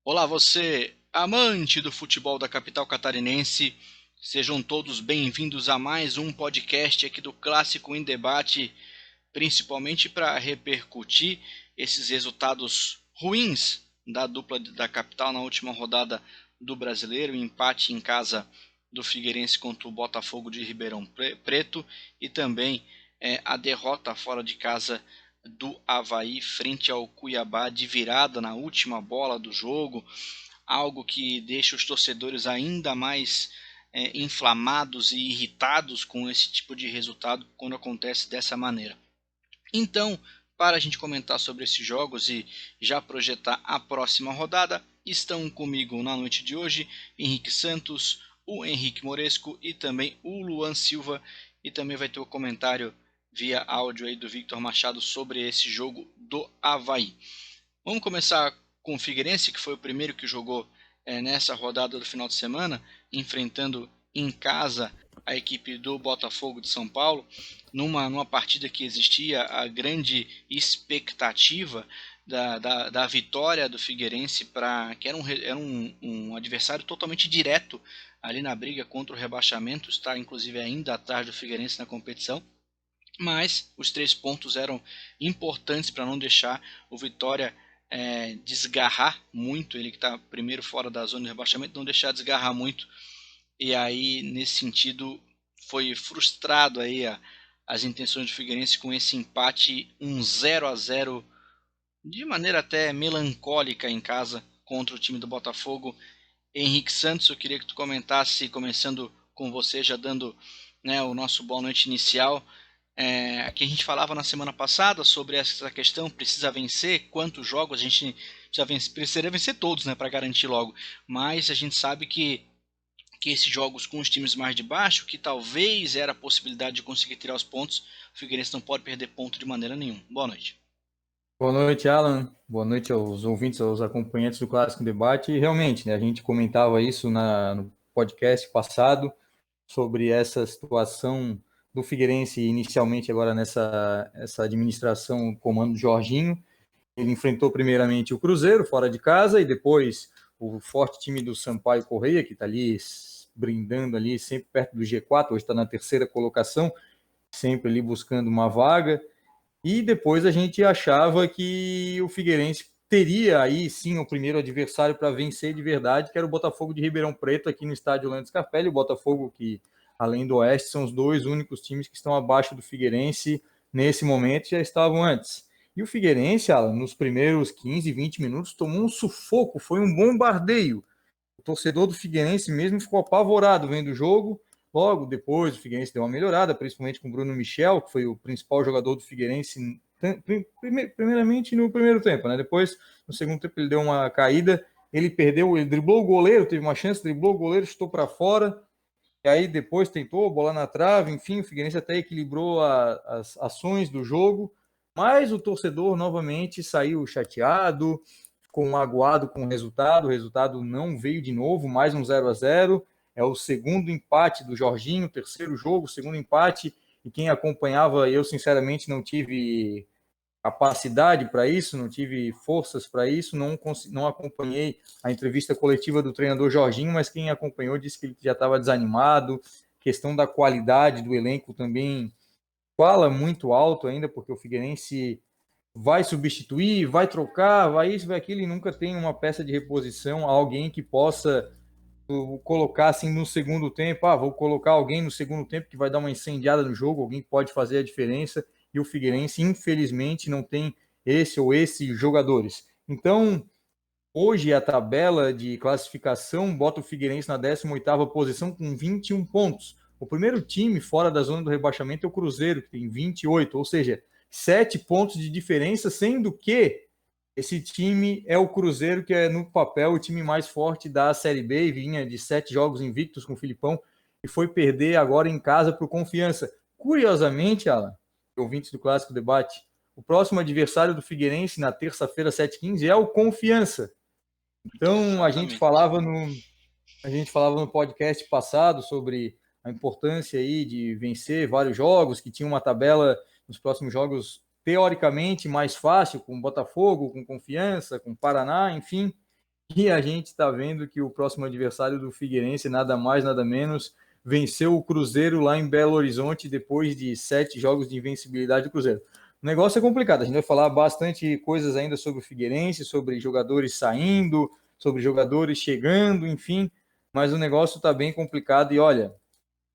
Olá, você, amante do futebol da capital catarinense, sejam todos bem-vindos a mais um podcast aqui do Clássico em Debate, principalmente para repercutir esses resultados ruins da dupla da capital na última rodada do Brasileiro, o empate em casa do Figueirense contra o Botafogo de Ribeirão Preto e também a derrota fora de casa do Avaí frente ao Cuiabá de virada na última bola do jogo, algo que deixa os torcedores ainda mais inflamados e irritados com esse tipo de resultado quando acontece dessa maneira. Então, para a gente comentar sobre esses jogos e já projetar a próxima rodada, estão comigo na noite de hoje Henrique Santos, o Henrique Moresco e também o Luan Silva, e também vai ter o comentário via áudio aí do Victor Machado sobre esse jogo do Avaí. Vamos começar com o Figueirense, que foi o primeiro que jogou nessa rodada do final de semana, enfrentando em casa a equipe do Botafogo de São Paulo, numa partida que existia a grande expectativa da vitória do Figueirense, que era um adversário totalmente direto ali na briga contra o rebaixamento, está inclusive ainda atrás do Figueirense na competição, mas os 3 pontos eram importantes para não deixar o Vitória desgarrar muito, ele que está primeiro fora da zona de rebaixamento, não deixar desgarrar muito, e aí nesse sentido foi frustrado aí as intenções do Figueirense com esse empate, um 0-0 de maneira até melancólica em casa contra o time do Botafogo. Henrique Santos, eu queria que tu comentasse, começando com você, já dando, né, o nosso boa noite inicial. Aqui a gente falava na semana passada sobre essa questão, precisa vencer, quantos jogos a gente precisaria vencer todos, né, para garantir logo, mas a gente sabe que esses jogos com os times mais de baixo, que talvez era a possibilidade de conseguir tirar os pontos, o Figueirense não pode perder ponto de maneira nenhuma. Boa noite. Boa noite, Alan. Boa noite aos ouvintes, aos acompanhantes do Clássico em Debate. E realmente, né, a gente comentava isso no podcast passado sobre essa situação do Figueirense inicialmente agora nessa essa administração, comando do Jorginho. Ele enfrentou primeiramente o Cruzeiro fora de casa e depois o forte time do Sampaio Correia, que está ali brindando ali sempre perto do G4, hoje está na terceira colocação, sempre ali buscando uma vaga. E depois a gente achava que o Figueirense teria aí sim o primeiro adversário para vencer de verdade, que era o Botafogo de Ribeirão Preto, aqui no estádio Orlando Scarpelli. O Botafogo, que além do Oeste, são os dois únicos times que estão abaixo do Figueirense nesse momento, já estavam antes. E o Figueirense, Alan, nos primeiros 15, 20 minutos, tomou um sufoco, foi um bombardeio. O torcedor do Figueirense mesmo ficou apavorado vendo o jogo. Logo depois, o Figueirense deu uma melhorada, principalmente com o Bruno Michel, que foi o principal jogador do Figueirense, primeiramente no primeiro tempo, né? Depois, no segundo tempo, ele deu uma caída. Ele perdeu, ele driblou o goleiro, teve uma chance, driblou o goleiro, chutou para fora. E aí depois tentou bola na trave. Enfim, o Figueirense até equilibrou as ações do jogo. Mas o torcedor novamente saiu chateado, ficou magoado com o resultado não veio de novo, mais um 0-0, é o segundo empate do Jorginho, terceiro jogo, segundo empate, e quem acompanhava, eu sinceramente não tive capacidade para isso, não tive forças para isso, não acompanhei a entrevista coletiva do treinador Jorginho, mas quem acompanhou disse que ele já estava desanimado, questão da qualidade do elenco também fala muito alto ainda, porque o Figueirense vai substituir, vai trocar, vai isso, vai aquilo, e nunca tem uma peça de reposição, alguém que possa colocar assim no segundo tempo, vou colocar alguém no segundo tempo que vai dar uma incendiada no jogo, alguém que pode fazer a diferença, e o Figueirense, infelizmente, não tem esse ou esses jogadores. Então, hoje a tabela de classificação bota o Figueirense na 18ª posição com 21 pontos. O primeiro time fora da zona do rebaixamento é o Cruzeiro, que tem 28, ou seja, 7 pontos de diferença, sendo que esse time é o Cruzeiro, que é no papel o time mais forte da Série B, e vinha de 7 jogos invictos com o Filipão, e foi perder agora em casa para o Confiança. Curiosamente, Alan, ouvintes do Clássico Debate, o próximo adversário do Figueirense na terça-feira, 7h15, é o Confiança. Então, Exatamente. a gente falava no podcast passado sobre a importância aí de vencer vários jogos, que tinha uma tabela nos próximos jogos teoricamente mais fácil, com Botafogo, com Confiança, com Paraná, enfim. E a gente está vendo que o próximo adversário do Figueirense, nada mais, nada menos, venceu o Cruzeiro lá em Belo Horizonte depois de 7 jogos de invencibilidade do Cruzeiro. O negócio é complicado, a gente vai falar bastante coisas ainda sobre o Figueirense, sobre jogadores saindo, sobre jogadores chegando, enfim, mas o negócio está bem complicado e olha,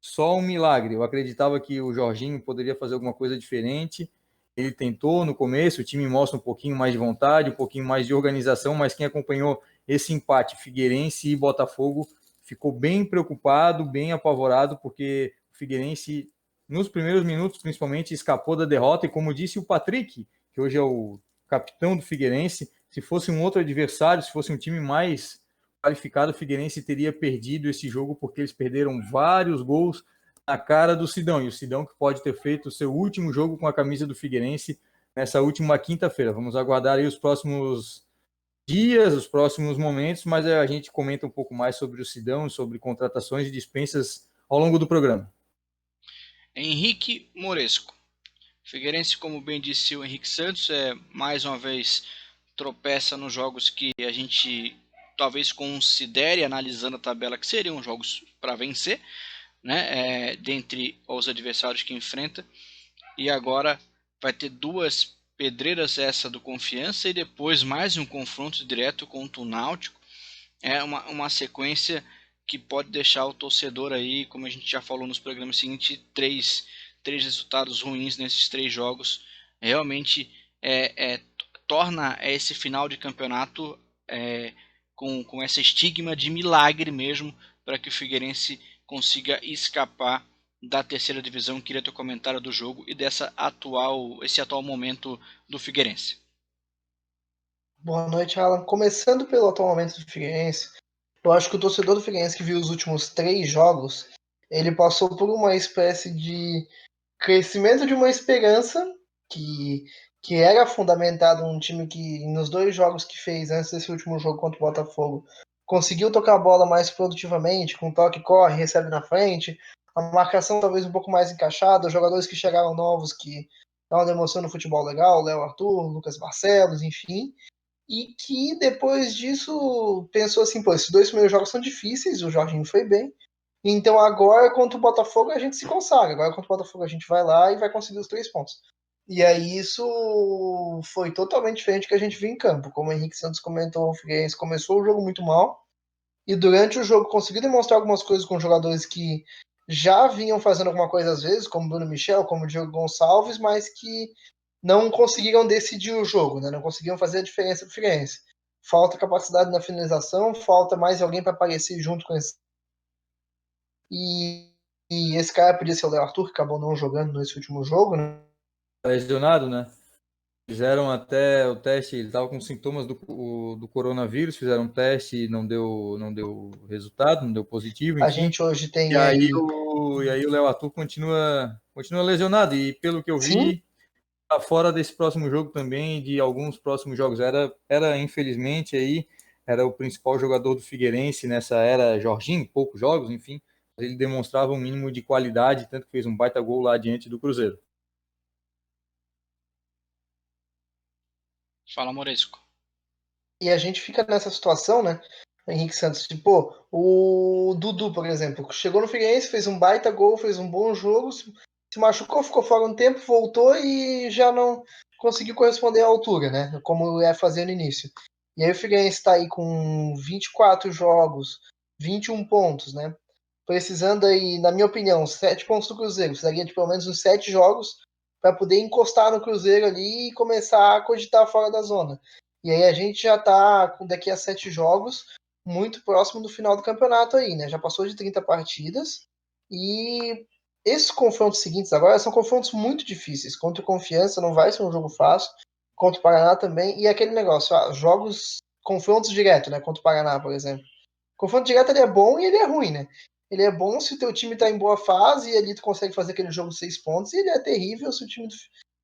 só um milagre. Eu acreditava que o Jorginho poderia fazer alguma coisa diferente. Ele tentou no começo, o time mostra um pouquinho mais de vontade, um pouquinho mais de organização, mas quem acompanhou esse empate Figueirense e Botafogo ficou bem preocupado, bem apavorado, porque o Figueirense, nos primeiros minutos, principalmente, escapou da derrota. E como disse o Patrick, que hoje é o capitão do Figueirense, se fosse um outro adversário, se fosse um time mais qualificado, o Figueirense teria perdido esse jogo porque eles perderam vários gols na cara do Sidão. E o Sidão que pode ter feito o seu último jogo com a camisa do Figueirense nessa última quinta-feira. Vamos aguardar aí os próximos dias, os próximos momentos, mas a gente comenta um pouco mais sobre o Sidão, sobre contratações e dispensas ao longo do programa. Henrique Moresco. Figueirense, como bem disse o Henrique Santos, mais uma vez tropeça nos jogos que a gente talvez considere, analisando a tabela, que seriam jogos para vencer, né? Dentre os adversários que enfrenta. E agora vai ter duas pedreiras, essa do Confiança e depois mais um confronto direto contra o Náutico. É uma sequência que pode deixar o torcedor aí, como a gente já falou nos programas seguintes, três resultados ruins nesses 3 jogos. Realmente torna esse final de campeonato com essa estigma de milagre mesmo, para que o Figueirense consiga escapar da terceira divisão. Queria ter comentário do jogo e esse atual momento do Figueirense. Boa noite, Alan. Começando pelo atual momento do Figueirense, eu acho que o torcedor do Figueirense que viu os últimos 3 jogos, ele passou por uma espécie de crescimento de uma esperança que, que era fundamentado num time que, nos 2 jogos que fez antes desse último jogo contra o Botafogo, conseguiu tocar a bola mais produtivamente, com toque, corre, recebe na frente, a marcação talvez um pouco mais encaixada, os jogadores que chegaram novos que estavam demonstrando futebol legal, Léo Arthur, Lucas Barcelos, enfim, e que depois disso pensou assim, pô, esses 2 primeiros jogos são difíceis, o Jorginho foi bem, então agora contra o Botafogo a gente se consagra, agora contra o Botafogo a gente vai lá e vai conseguir os 3 pontos. E aí isso foi totalmente diferente do que a gente viu em campo. Como o Henrique Santos comentou, o Figueirense começou o jogo muito mal, e durante o jogo conseguiu demonstrar algumas coisas com jogadores que já vinham fazendo alguma coisa às vezes, como Bruno Michel, como Diogo Gonçalves, mas que não conseguiram decidir o jogo, né? Não conseguiram fazer a diferença para o Figueirense. Falta capacidade na finalização, falta mais alguém para aparecer junto com esse. E esse cara podia ser o Léo Arthur, que acabou não jogando nesse último jogo, né? Lesionado, né? Fizeram até o teste, ele estava com sintomas do coronavírus, fizeram um teste e não deu resultado, não deu positivo, A enfim. gente hoje E tem aí aí. o Léo Arthur continua lesionado. E pelo que eu Sim, vi, tá fora desse próximo jogo também, de alguns próximos jogos. Era infelizmente aí, era o principal jogador do Figueirense nessa era, Jorginho, poucos jogos, enfim. Ele demonstrava um mínimo de qualidade, tanto que fez um baita gol lá diante do Cruzeiro. Fala, Moresco. e a gente fica nessa situação, né? Henrique Santos, tipo, o Dudu, por exemplo, chegou no Figueirense, fez um baita gol, fez um bom jogo, se machucou, ficou fora um tempo, voltou e já não conseguiu corresponder à altura, né? Como é fazer no início. E aí o Figueirense está aí com 24 jogos, 21 pontos, né? Precisando aí, na minha opinião, 7 pontos do Cruzeiro. Precisaria de pelo menos uns 7 jogos para poder encostar no Cruzeiro ali e começar a cogitar fora da zona. E aí a gente já está, daqui a 7 jogos, muito próximo do final do campeonato aí, né? Já passou de 30 partidas. E esses confrontos seguintes agora são confrontos muito difíceis. Contra o Confiança não vai ser um jogo fácil. Contra o Paraná também. E aquele negócio, jogos, confrontos direto, né? Contra o Paraná, por exemplo. Confronto direto ele é bom e ele é ruim, né? Ele é bom se o teu time tá em boa fase e ali tu consegue fazer aquele jogo 6 pontos. E ele é terrível se o time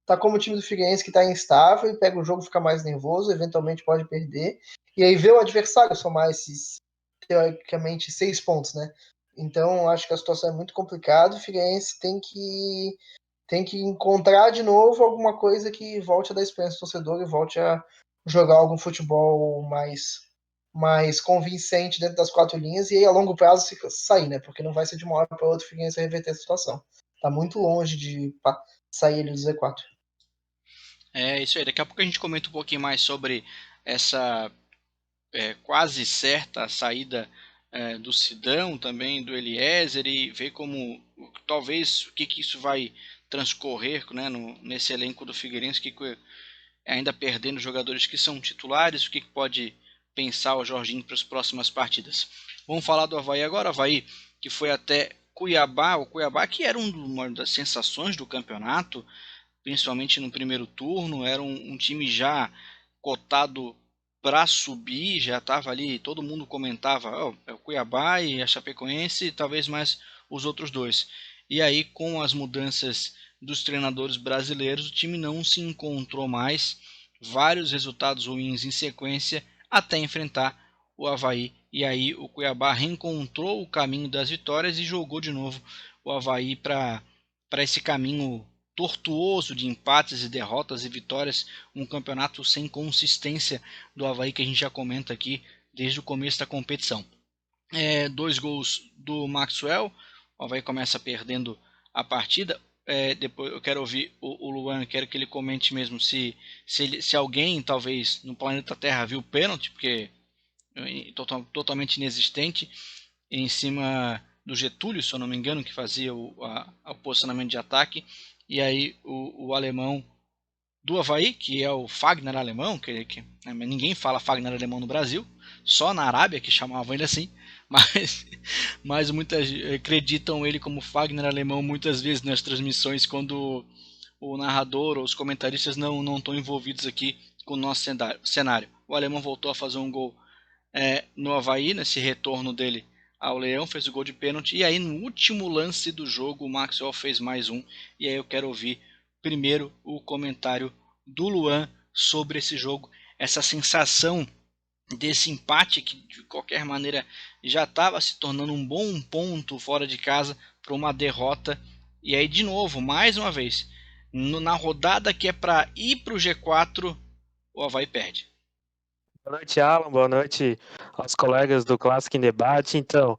tá como o time do Figueirense que tá instável e pega o jogo, fica mais nervoso, eventualmente pode perder. E aí vê o adversário somar esses, teoricamente, 6 pontos, né? Então acho que a situação é muito complicada. O Figueirense tem que encontrar de novo alguma coisa que volte a dar experiência ao torcedor e volte a jogar algum futebol mais convincente dentro das 4 linhas e aí a longo prazo sair, né? Porque não vai ser de uma hora para outra o Figueirense reverter a situação. Tá muito longe de sair ele do Z4. É isso aí. Daqui a pouco a gente comenta um pouquinho mais sobre essa quase certa saída do Sidão, também do Eliezer, e ver como talvez o que isso vai transcorrer, né, nesse elenco do Figueirense, que ainda perdendo jogadores que são titulares, o que pode pensar o Jorginho para as próximas partidas. Vamos falar do Avaí agora. Avaí que foi até Cuiabá, o Cuiabá que era uma das sensações do campeonato, principalmente no primeiro turno, era um time já cotado para subir, já estava ali, todo mundo comentava, é o Cuiabá e a Chapecoense, e talvez mais os outros dois. E aí, com as mudanças dos treinadores brasileiros, o time não se encontrou mais, vários resultados ruins em sequência, até enfrentar o Avaí. E aí o Cuiabá reencontrou o caminho das vitórias e jogou de novo o Avaí para esse caminho tortuoso de empates e derrotas e vitórias, um campeonato sem consistência do Avaí que a gente já comenta aqui desde o começo da competição. 2 gols do Maxwell, o Avaí começa perdendo a partida. Depois eu quero ouvir o Luan, quero que ele comente mesmo se alguém talvez no planeta Terra viu o pênalti, porque totalmente inexistente, em cima do Getúlio, se eu não me engano, que fazia o posicionamento de ataque. E aí o alemão do Avaí, que é o Fagner alemão, ninguém fala Fagner alemão no Brasil, só na Arábia que chamavam ele assim, mas muitas acreditam ele como Fagner alemão muitas vezes nas transmissões quando o narrador ou os comentaristas não estão envolvidos aqui com o nosso cenário. O alemão voltou a fazer um gol no Avaí, nesse retorno dele ao Leão, fez o gol de pênalti, e aí no último lance do jogo o Maxwell fez mais um, e aí eu quero ouvir primeiro o comentário do Luan sobre esse jogo, essa sensação desse empate que de qualquer maneira já estava se tornando um bom ponto fora de casa para uma derrota, e aí de novo, mais uma vez, na rodada que é para ir para o G4, o Avaí perde. Boa noite, Alan. Boa noite aos colegas do Clássico em Debate. Então,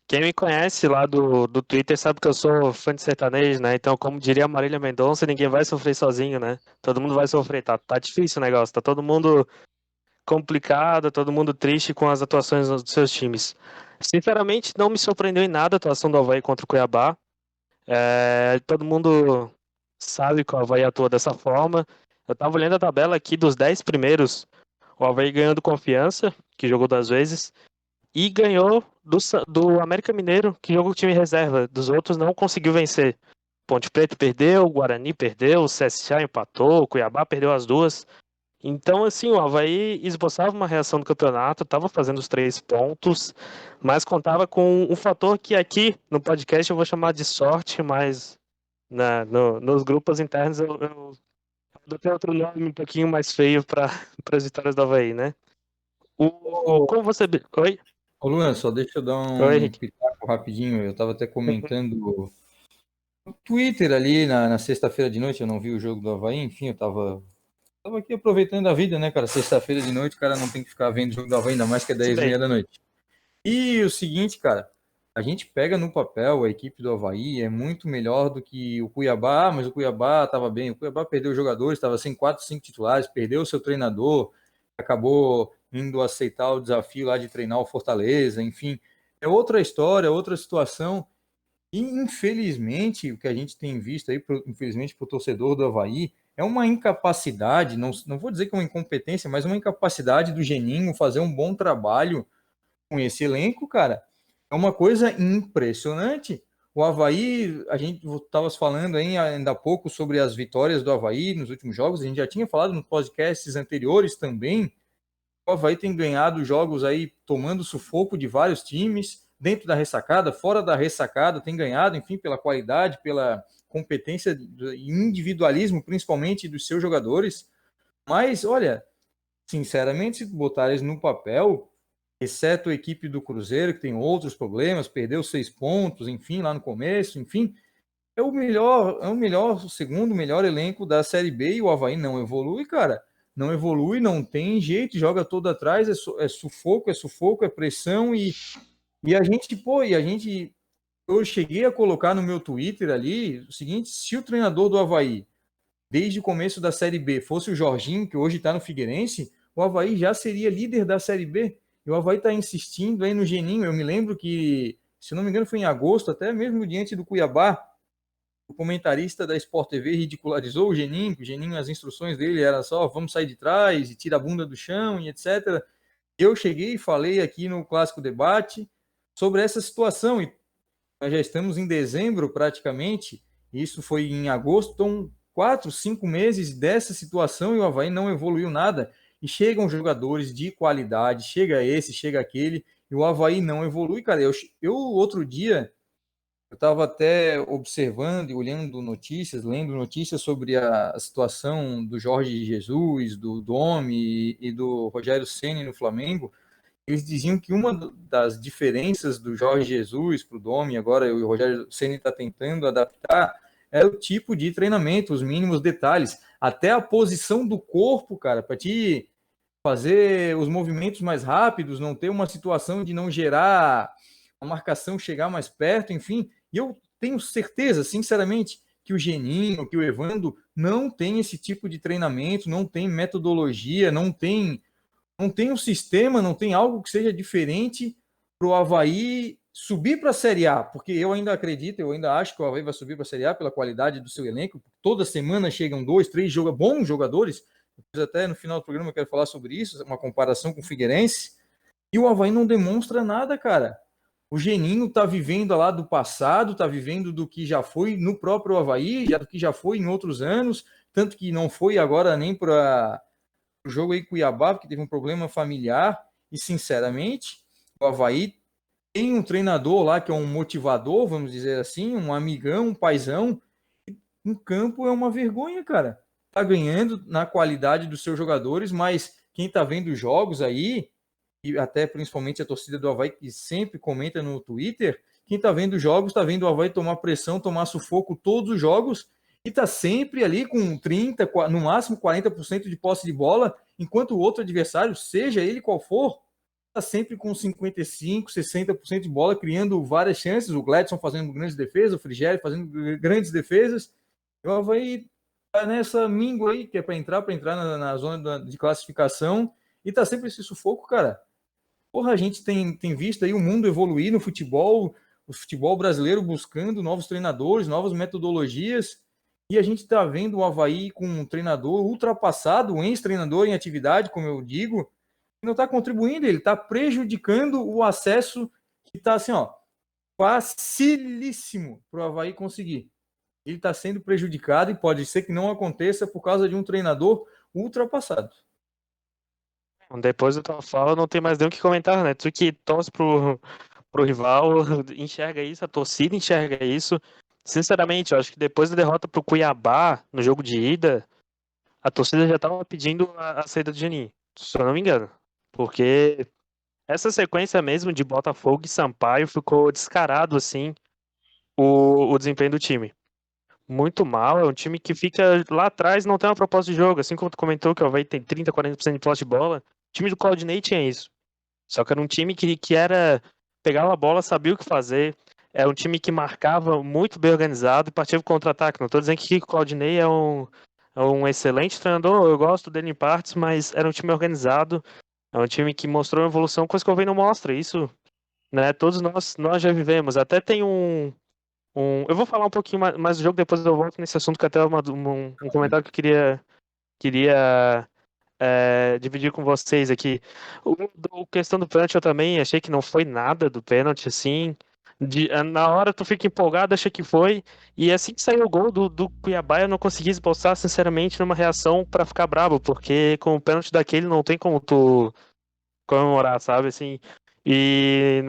quem me conhece lá do Twitter sabe que eu sou fã de sertanejo, né? Então, como diria a Marília Mendonça, ninguém vai sofrer sozinho, né? Todo mundo vai sofrer. Tá difícil o negócio, tá todo mundo complicado, todo mundo triste com as atuações dos seus times. Sinceramente, não me surpreendeu em nada a atuação do Avaí contra o Cuiabá. Todo mundo sabe que o Avaí atua dessa forma. Eu tava olhando a tabela aqui dos 10 primeiros. O Avaí ganhando confiança, que jogou 2 vezes, e ganhou do América Mineiro, que jogou com o time reserva. Dos outros não conseguiu vencer. Ponte Preta perdeu, o Guarani perdeu, o CSA empatou, o Cuiabá perdeu as duas. Então, assim, o Avaí esboçava uma reação do campeonato, estava fazendo os 3 pontos, mas contava com um fator que aqui no podcast eu vou chamar de sorte, mas nos grupos internos eu adotei outro nome um pouquinho mais feio para as vitórias do Avaí, né? Como você... Oi? Ô Luan, só deixa eu dar Oi, um Henrique. pitaco rapidinho. Eu estava até comentando no Twitter ali na sexta-feira de noite, eu não vi o jogo do Avaí, enfim, eu tava aqui aproveitando a vida, né, cara? Sexta-feira de noite, o cara não tem que ficar vendo o jogo do Avaí, ainda mais que é 10h30 da noite. E o seguinte, cara, a gente pega no papel, a equipe do Avaí é muito melhor do que o Cuiabá, mas o Cuiabá estava bem. O Cuiabá perdeu jogadores, estava sem 4, 5 titulares, perdeu o seu treinador, acabou indo aceitar o desafio lá de treinar o Fortaleza, enfim. É outra história, outra situação. E, infelizmente, o que a gente tem visto aí, infelizmente, para o torcedor do Avaí, é uma incapacidade, não vou dizer que é uma incompetência, mas uma incapacidade do Geninho fazer um bom trabalho com esse elenco, cara. É uma coisa impressionante. O Avaí, a gente estava falando aí ainda há pouco sobre as vitórias do Avaí nos últimos jogos, a gente já tinha falado nos podcasts anteriores também. O Avaí tem ganhado jogos aí tomando sufoco de vários times, dentro da ressacada, fora da ressacada, tem ganhado, enfim, pela qualidade, pela competência e individualismo, principalmente dos seus jogadores. Mas, olha, sinceramente, se botar eles no papel, exceto a equipe do Cruzeiro, que tem outros problemas, perdeu 6 pontos, enfim, lá no começo, enfim, o segundo melhor elenco da Série B, e o Avaí não evolui, cara. não evolui, não tem jeito, joga todo atrás, é sufoco, é pressão, e a gente, eu cheguei a colocar no meu Twitter ali o seguinte: se o treinador do Avaí, desde o começo da Série B, fosse o Jorginho, que hoje está no Figueirense, o Avaí já seria líder da Série B. E o Avaí está insistindo aí no Geninho. Eu me lembro que, se não me engano, foi em agosto, até mesmo diante do Cuiabá, o comentarista da Sport TV ridicularizou o Geninho, as instruções dele eram só: vamos sair de trás e tira a bunda do chão e etc. Eu cheguei e falei aqui no Clássico Debate sobre essa situação, e nós já estamos em dezembro praticamente, isso foi em agosto, então 4, 5 meses dessa situação e o Avaí não evoluiu nada. E chegam jogadores de qualidade, chega esse, chega aquele, e o Avaí não evolui, cara. Eu outro dia, eu estava até observando e olhando notícias, lendo notícias sobre a situação do Jorge Jesus, do Domi e do Rogério Ceni no Flamengo. Eles diziam que uma das diferenças do Jorge Jesus para o Domi, agora o Rogério Ceni está tentando adaptar, é o tipo de treinamento, os mínimos detalhes, até a posição do corpo, cara, para te fazer os movimentos mais rápidos, não ter uma situação de não gerar a marcação chegar mais perto, enfim. E eu tenho certeza, sinceramente, que o Geninho, que o Evandro não tem esse tipo de treinamento, não tem metodologia, não tem um sistema, não tem algo que seja diferente para o Avaí subir para a Série A, porque eu ainda acredito, eu ainda acho que o Avaí vai subir para a Série A pela qualidade do seu elenco. Toda semana chegam 2, 3 bons jogadores. Depois, até no final do programa eu quero falar sobre isso, uma comparação com o Figueirense. E o Avaí não demonstra nada, cara. O Geninho está vivendo lá do passado, está vivendo do que já foi no próprio Avaí, do que já foi em outros anos, tanto que não foi agora nem para o jogo aí Cuiabá, porque teve um problema familiar. E, sinceramente, o Avaí tem um treinador lá que é um motivador, vamos dizer assim, um amigão, um paizão. Em campo é uma vergonha, cara. Tá ganhando na qualidade dos seus jogadores, mas quem tá vendo os jogos aí, e até principalmente a torcida do Avaí, que sempre comenta no Twitter, quem tá vendo os jogos, tá vendo o Avaí tomar pressão, tomar sufoco todos os jogos, e tá sempre ali com 30, no máximo 40% de posse de bola, enquanto o outro adversário, seja ele qual for, tá sempre com 55, 60% de bola, criando várias chances. O Gladson fazendo grandes defesas, o Frigério fazendo grandes defesas. O Avaí tá nessa míngua aí, que é para entrar na zona de classificação, e tá sempre esse sufoco, cara. Porra, a gente tem visto aí o mundo evoluir no futebol, o futebol brasileiro buscando novos treinadores, novas metodologias, e a gente tá vendo o Avaí com um treinador ultrapassado, um ex-treinador em atividade, como eu digo, e não tá contribuindo, ele tá prejudicando o acesso, que tá assim, ó, facilíssimo pro Avaí conseguir. Ele está sendo prejudicado e pode ser que não aconteça por causa de um treinador ultrapassado. Depois da tua fala, não tem mais nem o que comentar, né? Tu que torce pro rival, enxerga isso, a torcida enxerga isso. Sinceramente, eu acho que depois da derrota pro Cuiabá, no jogo de ida, a torcida já tava pedindo a saída do Geninho, se eu não me engano. Porque essa sequência mesmo de Botafogo e Sampaio ficou descarado, assim, o desempenho do time. Muito mal, é um time que fica lá atrás, não tem uma proposta de jogo, assim como tu comentou que o Avaí tem 30, 40% de posse de bola. O time do Claudinei tinha isso. Só que era um time que era, pegava a bola, sabia o que fazer, era um time que marcava muito bem organizado e partia pro contra-ataque. Não estou dizendo que o Claudinei é um excelente treinador, eu gosto dele em partes, mas era um time organizado, é um time que mostrou uma evolução, coisa que o Avaí não mostra. Isso, né, todos nós já vivemos. Até tem eu vou falar um pouquinho mais do jogo, depois eu volto nesse assunto, que até um comentário que eu queria dividir com vocês aqui. A questão do pênalti eu também achei que não foi nada do pênalti, assim. Na hora tu fica empolgado, acha que foi, e assim que saiu o gol do Cuiabá, eu não consegui esboçar, sinceramente, numa reação pra ficar bravo, porque com o pênalti daquele não tem como tu comemorar, sabe, assim. E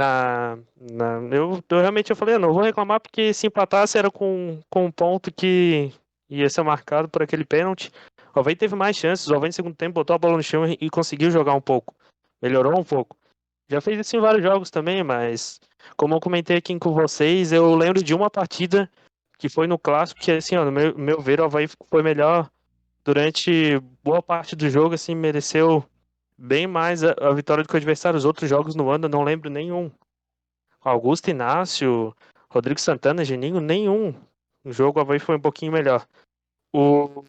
eu realmente eu falei, não vou reclamar, porque se empatasse era com um ponto que ia ser marcado por aquele pênalti. O Avaí teve mais chances, o Avaí no segundo tempo botou a bola no chão e conseguiu jogar um pouco, melhorou um pouco. Já fez isso em vários jogos também, mas como eu comentei aqui com vocês, eu lembro de uma partida que foi no Clássico, que assim, ó, no meu ver, o Avaí foi melhor durante boa parte do jogo, assim, mereceu bem mais a vitória do que o adversário. Os outros jogos no ano eu não lembro nenhum. Augusto Inácio, Rodrigo Santana, Geninho, nenhum. O jogo o Avaí foi um pouquinho melhor. O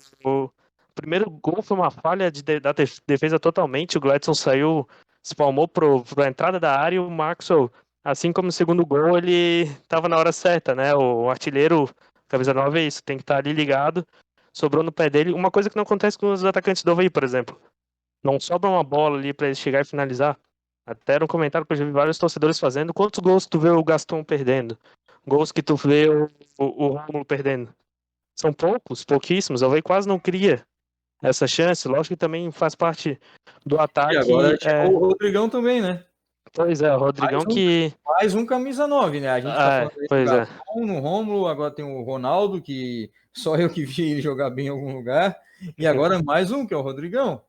primeiro gol foi uma falha da defesa totalmente. O Gladson saiu, espalmou pra entrada da área e o Maxwell, assim como o segundo gol, ele estava na hora certa, né? O artilheiro, camisa 9 é isso, tem que estar ali ligado. Sobrou no pé dele. Uma coisa que não acontece com os atacantes do Avaí, por exemplo. Não sobra uma bola ali para ele chegar e finalizar. Até era um comentário que eu já vi vários torcedores fazendo. Quantos gols tu vê o Gaston perdendo? Gols que tu vê o Rômulo perdendo? São poucos, pouquíssimos. O Avaí quase não cria essa chance. Lógico que também faz parte do E ataque. agora chegou o Rodrigão também, né? Pois é, o Rodrigão que. Mais um camisa 9, né? A gente tá falando aí do Pois é. Gaston, no Rômulo, agora tem o Ronaldo, que só eu que vi ele jogar bem em algum lugar. E agora mais um, que é o Rodrigão.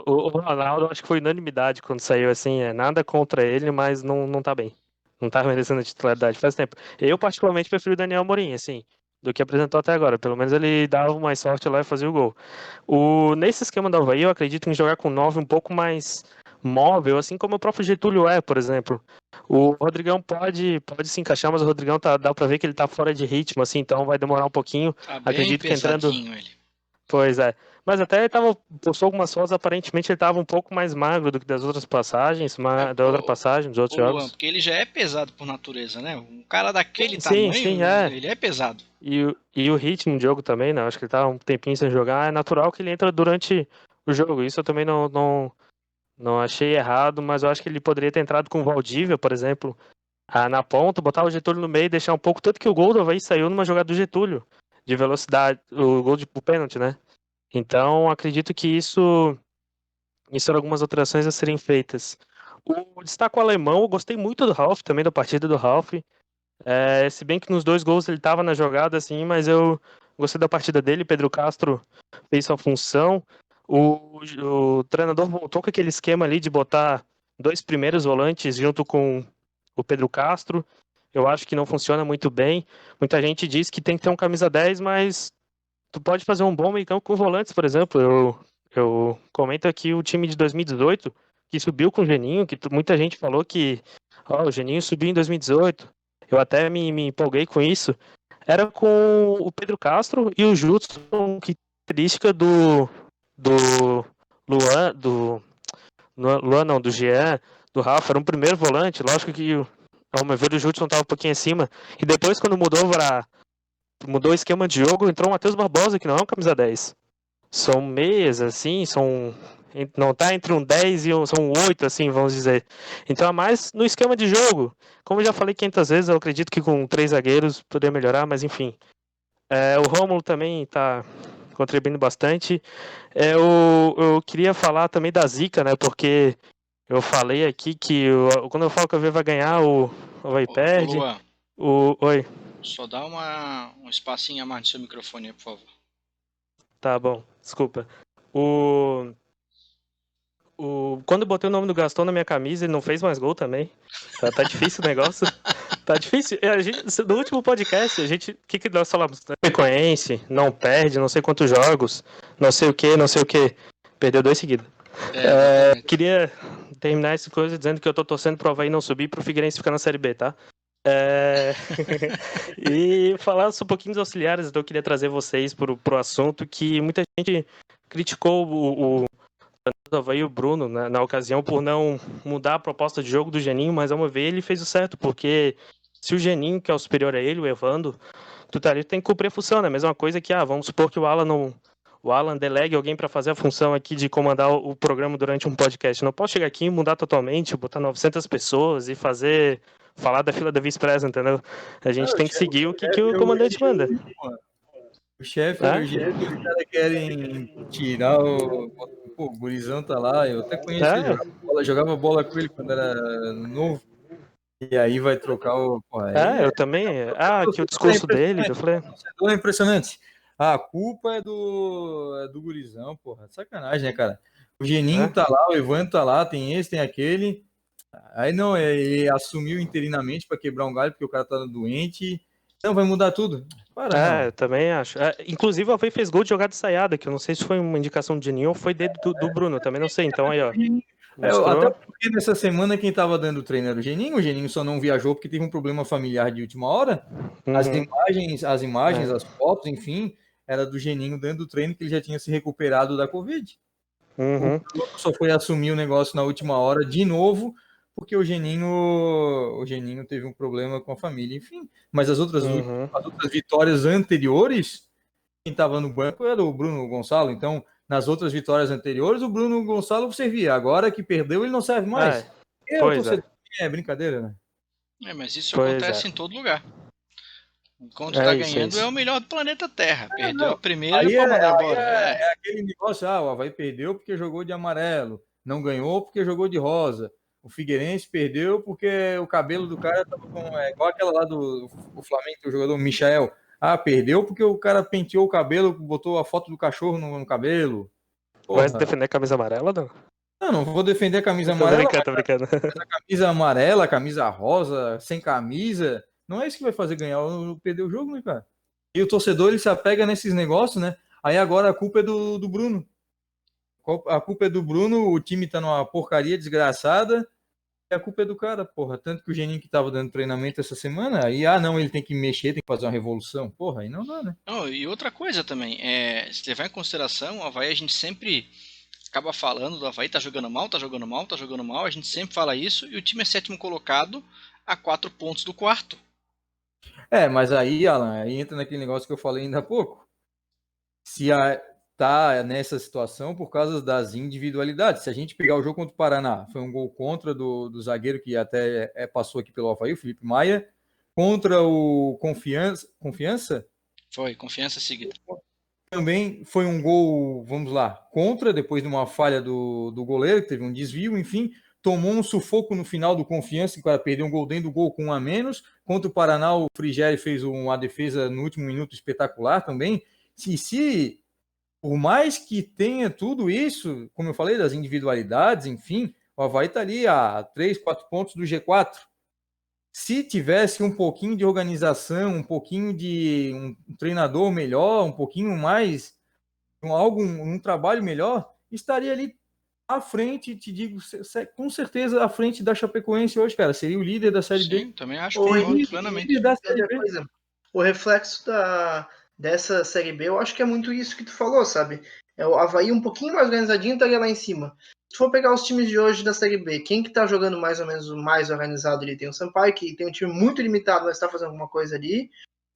O Ronaldo, acho que foi unanimidade quando saiu assim. Nada contra ele, mas não tá bem. Não tá merecendo a titularidade faz tempo. Eu, particularmente, prefiro o Daniel Amorim, assim, do que apresentou até agora. Pelo menos ele dava mais sorte lá e fazia o gol. Nesse esquema do Avaí, eu acredito em jogar com 9 um pouco mais móvel, assim como o próprio Getúlio é, por exemplo. O Rodrigão pode se encaixar, mas o Rodrigão dá pra ver que ele tá fora de ritmo, assim, então vai demorar um pouquinho. Tá bem Acredito que entrando. ele. Pois é. Mas até ele postou algumas fotos, aparentemente ele tava um pouco mais magro do que das outras passagens, da outra passagem, dos outros Luan, jogos. porque ele já é pesado por natureza, né? Um cara daquele Sim, tamanho, é. ele é pesado. E o ritmo do jogo também, né? Acho que ele tá um tempinho sem jogar. É natural que ele entra durante o jogo. Isso eu também não achei errado, mas eu acho que ele poderia ter entrado com o Valdívia, por exemplo, na ponta, botar o Getúlio no meio e deixar um pouco. Tanto que o gol do Avaí saiu numa jogada do Getúlio, de velocidade, o gol o pênalti, né? Então, acredito que isso eram algumas alterações a serem feitas. O destaque alemão, eu gostei muito do Ralf, também da partida do Ralf. Se bem que nos dois gols ele estava na jogada, assim, mas eu gostei da partida dele. Pedro Castro fez sua função. O treinador voltou com aquele esquema ali de botar dois primeiros volantes junto com o Pedro Castro. Eu acho que não funciona muito bem. Muita gente diz que tem que ter um camisa 10, mas tu pode fazer um bom meio-campo com volantes, por exemplo. Eu comento aqui o time de 2018, que subiu com o Geninho, que muita gente falou que o Geninho subiu em 2018. Eu até me empolguei com isso. Era com o Pedro Castro e o Judson, que característica do Luan, Luan não, do Jean, do Rafa, era um primeiro volante. Lógico que ao meu ver o Judson estava um pouquinho acima. E depois, quando mudou o esquema de jogo, entrou o Matheus Barbosa, que não é um camisa 10. São meias, assim, não tá entre um 10 e são 8, assim, vamos dizer. Então é mais no esquema de jogo. Como eu já falei 500 vezes, eu acredito que com 3 zagueiros poderia melhorar, mas enfim. O Rômulo também tá contribuindo bastante. Eu queria falar também da zica, né, porque eu falei aqui que quando eu falo que o Avaí vai ganhar, o Avaí perde. Luan, Oi. só dá um espacinho a mais no seu microfone aí, por favor. Tá bom, desculpa. Quando eu botei o nome do Gaston na minha camisa, ele não fez mais gol também. Tá difícil o negócio. Tá difícil. No último podcast, o que nós falamos? Frequência, não perde, não sei quantos jogos, não sei o que. Perdeu 2 seguidos. Queria terminar essa coisa dizendo que eu tô torcendo pro Avaí não subir, pro Figueirense ficar na Série B, tá? E falar um pouquinho dos auxiliares, então eu queria trazer vocês pro assunto que muita gente criticou o Avaí, o Bruno, na ocasião, por não mudar a proposta de jogo do Geninho, mas ao meu ver ele fez o certo, porque se o Geninho, que é o superior a ele, o Evando, tem que cumprir a função, né? Mesma coisa que, vamos supor que o Alan delegue alguém para fazer a função aqui de comandar o programa durante um podcast. Não posso chegar aqui e mudar totalmente, botar 900 pessoas e falar da fila da vice-presa, entendeu? A gente tem que seguir o que o comandante manda. O chefe é o jeito que os caras querem tirar o gurizão tá lá. Eu até conheci ele, jogava bola com ele quando era novo. E aí vai trocar o... eu também. Que o discurso dele, eu falei... É impressionante. A culpa é do gurizão, porra. Sacanagem, né, cara? O Geninho tá lá, o Evandro tá lá, tem esse, tem aquele. Aí não, ele assumiu interinamente para quebrar um galho, porque o cara tá doente. Não, vai mudar tudo. Para, Eu também acho. Inclusive, o Avaí fez gol de jogada ensaiada, que eu não sei se foi uma indicação do Geninho ou foi dedo do Bruno, também não sei. Então aí, ó, Até mostrou. porque nessa semana quem estava dando treino era o Geninho só não viajou porque teve um problema familiar de última hora. Uhum. As fotos, enfim, era do Geninho dando treino que ele já tinha se recuperado da Covid. O Uhum. Bruno só foi assumir o negócio na última hora de novo, porque o Geninho teve um problema com a família, enfim. Mas as outras vitórias anteriores, quem estava no banco era o Bruno Gonçalo. Então, nas outras vitórias anteriores, o Bruno Gonçalo servia. Agora que perdeu, ele não serve mais. O torcedor é brincadeira, né? Mas isso Pois acontece em todo lugar. Enquanto É tá isso, é ganhando, é isso. o melhor do planeta Terra. Perdeu Não. a primeira, pode mandar embora. É aquele negócio, o Avaí perdeu porque jogou de amarelo, não ganhou porque jogou de rosa. O Figueirense perdeu porque o cabelo do cara tava igual aquela lá do Flamengo, o jogador Michael. Perdeu porque o cara penteou o cabelo, botou a foto do cachorro no cabelo. Vai Porra. defender a camisa amarela, não? Não vou defender a camisa Tô amarela, brincando, tô brincando. mas a camisa amarela, a camisa rosa, sem camisa, não é isso que vai fazer ganhar ou perder o jogo, né, cara? E o torcedor, ele se apega nesses negócios, né? Aí agora a culpa é do Bruno. A culpa é do Bruno, o time tá numa porcaria desgraçada, e a culpa é do cara, porra. Tanto que o Geninho que tava dando treinamento essa semana, aí, não, ele tem que mexer, tem que fazer uma revolução. Porra, aí não dá, né? Não, e outra coisa também, se levar em consideração, o Avaí a gente sempre acaba falando do Avaí, tá jogando mal, tá jogando mal, tá jogando mal, a gente sempre fala isso, e o time é 7º colocado a 4 pontos do quarto. Mas aí, Alan, aí entra naquele negócio que eu falei ainda há pouco. Se tá nessa situação por causa das individualidades. Se a gente pegar o jogo contra o Paraná, foi um gol contra do zagueiro que até passou aqui pelo Avaí, o Felipe Maia, contra o Confiança, Foi, confiança seguida. também foi um gol, vamos lá, contra, depois de uma falha do goleiro, que teve um desvio, enfim, tomou um sufoco no final do Confiança, para perder um gol dentro do gol com um a menos. Contra o Paraná, o Frigério fez uma defesa no último minuto espetacular também. Se por mais que tenha tudo isso, como eu falei, das individualidades, enfim, o Avaí está ali a 3, 4 pontos do G4. Se tivesse um pouquinho de organização, um pouquinho de um treinador melhor, um pouquinho mais, um trabalho melhor, estaria ali à frente, te digo, com certeza à frente da Chapecoense hoje, cara. Seria o líder da Série B. Sim, também acho, Ô, concordo Henrique, plenamente. Da Série B. coisa, o reflexo dessa Série B, eu acho que é muito isso que tu falou, sabe? O Avaí um pouquinho mais organizadinho estaria lá em cima. Se for pegar os times de hoje da Série B, quem que tá jogando mais ou menos mais organizado ali? Tem o Sampaio, que tem um time muito limitado, mas tá fazendo alguma coisa ali.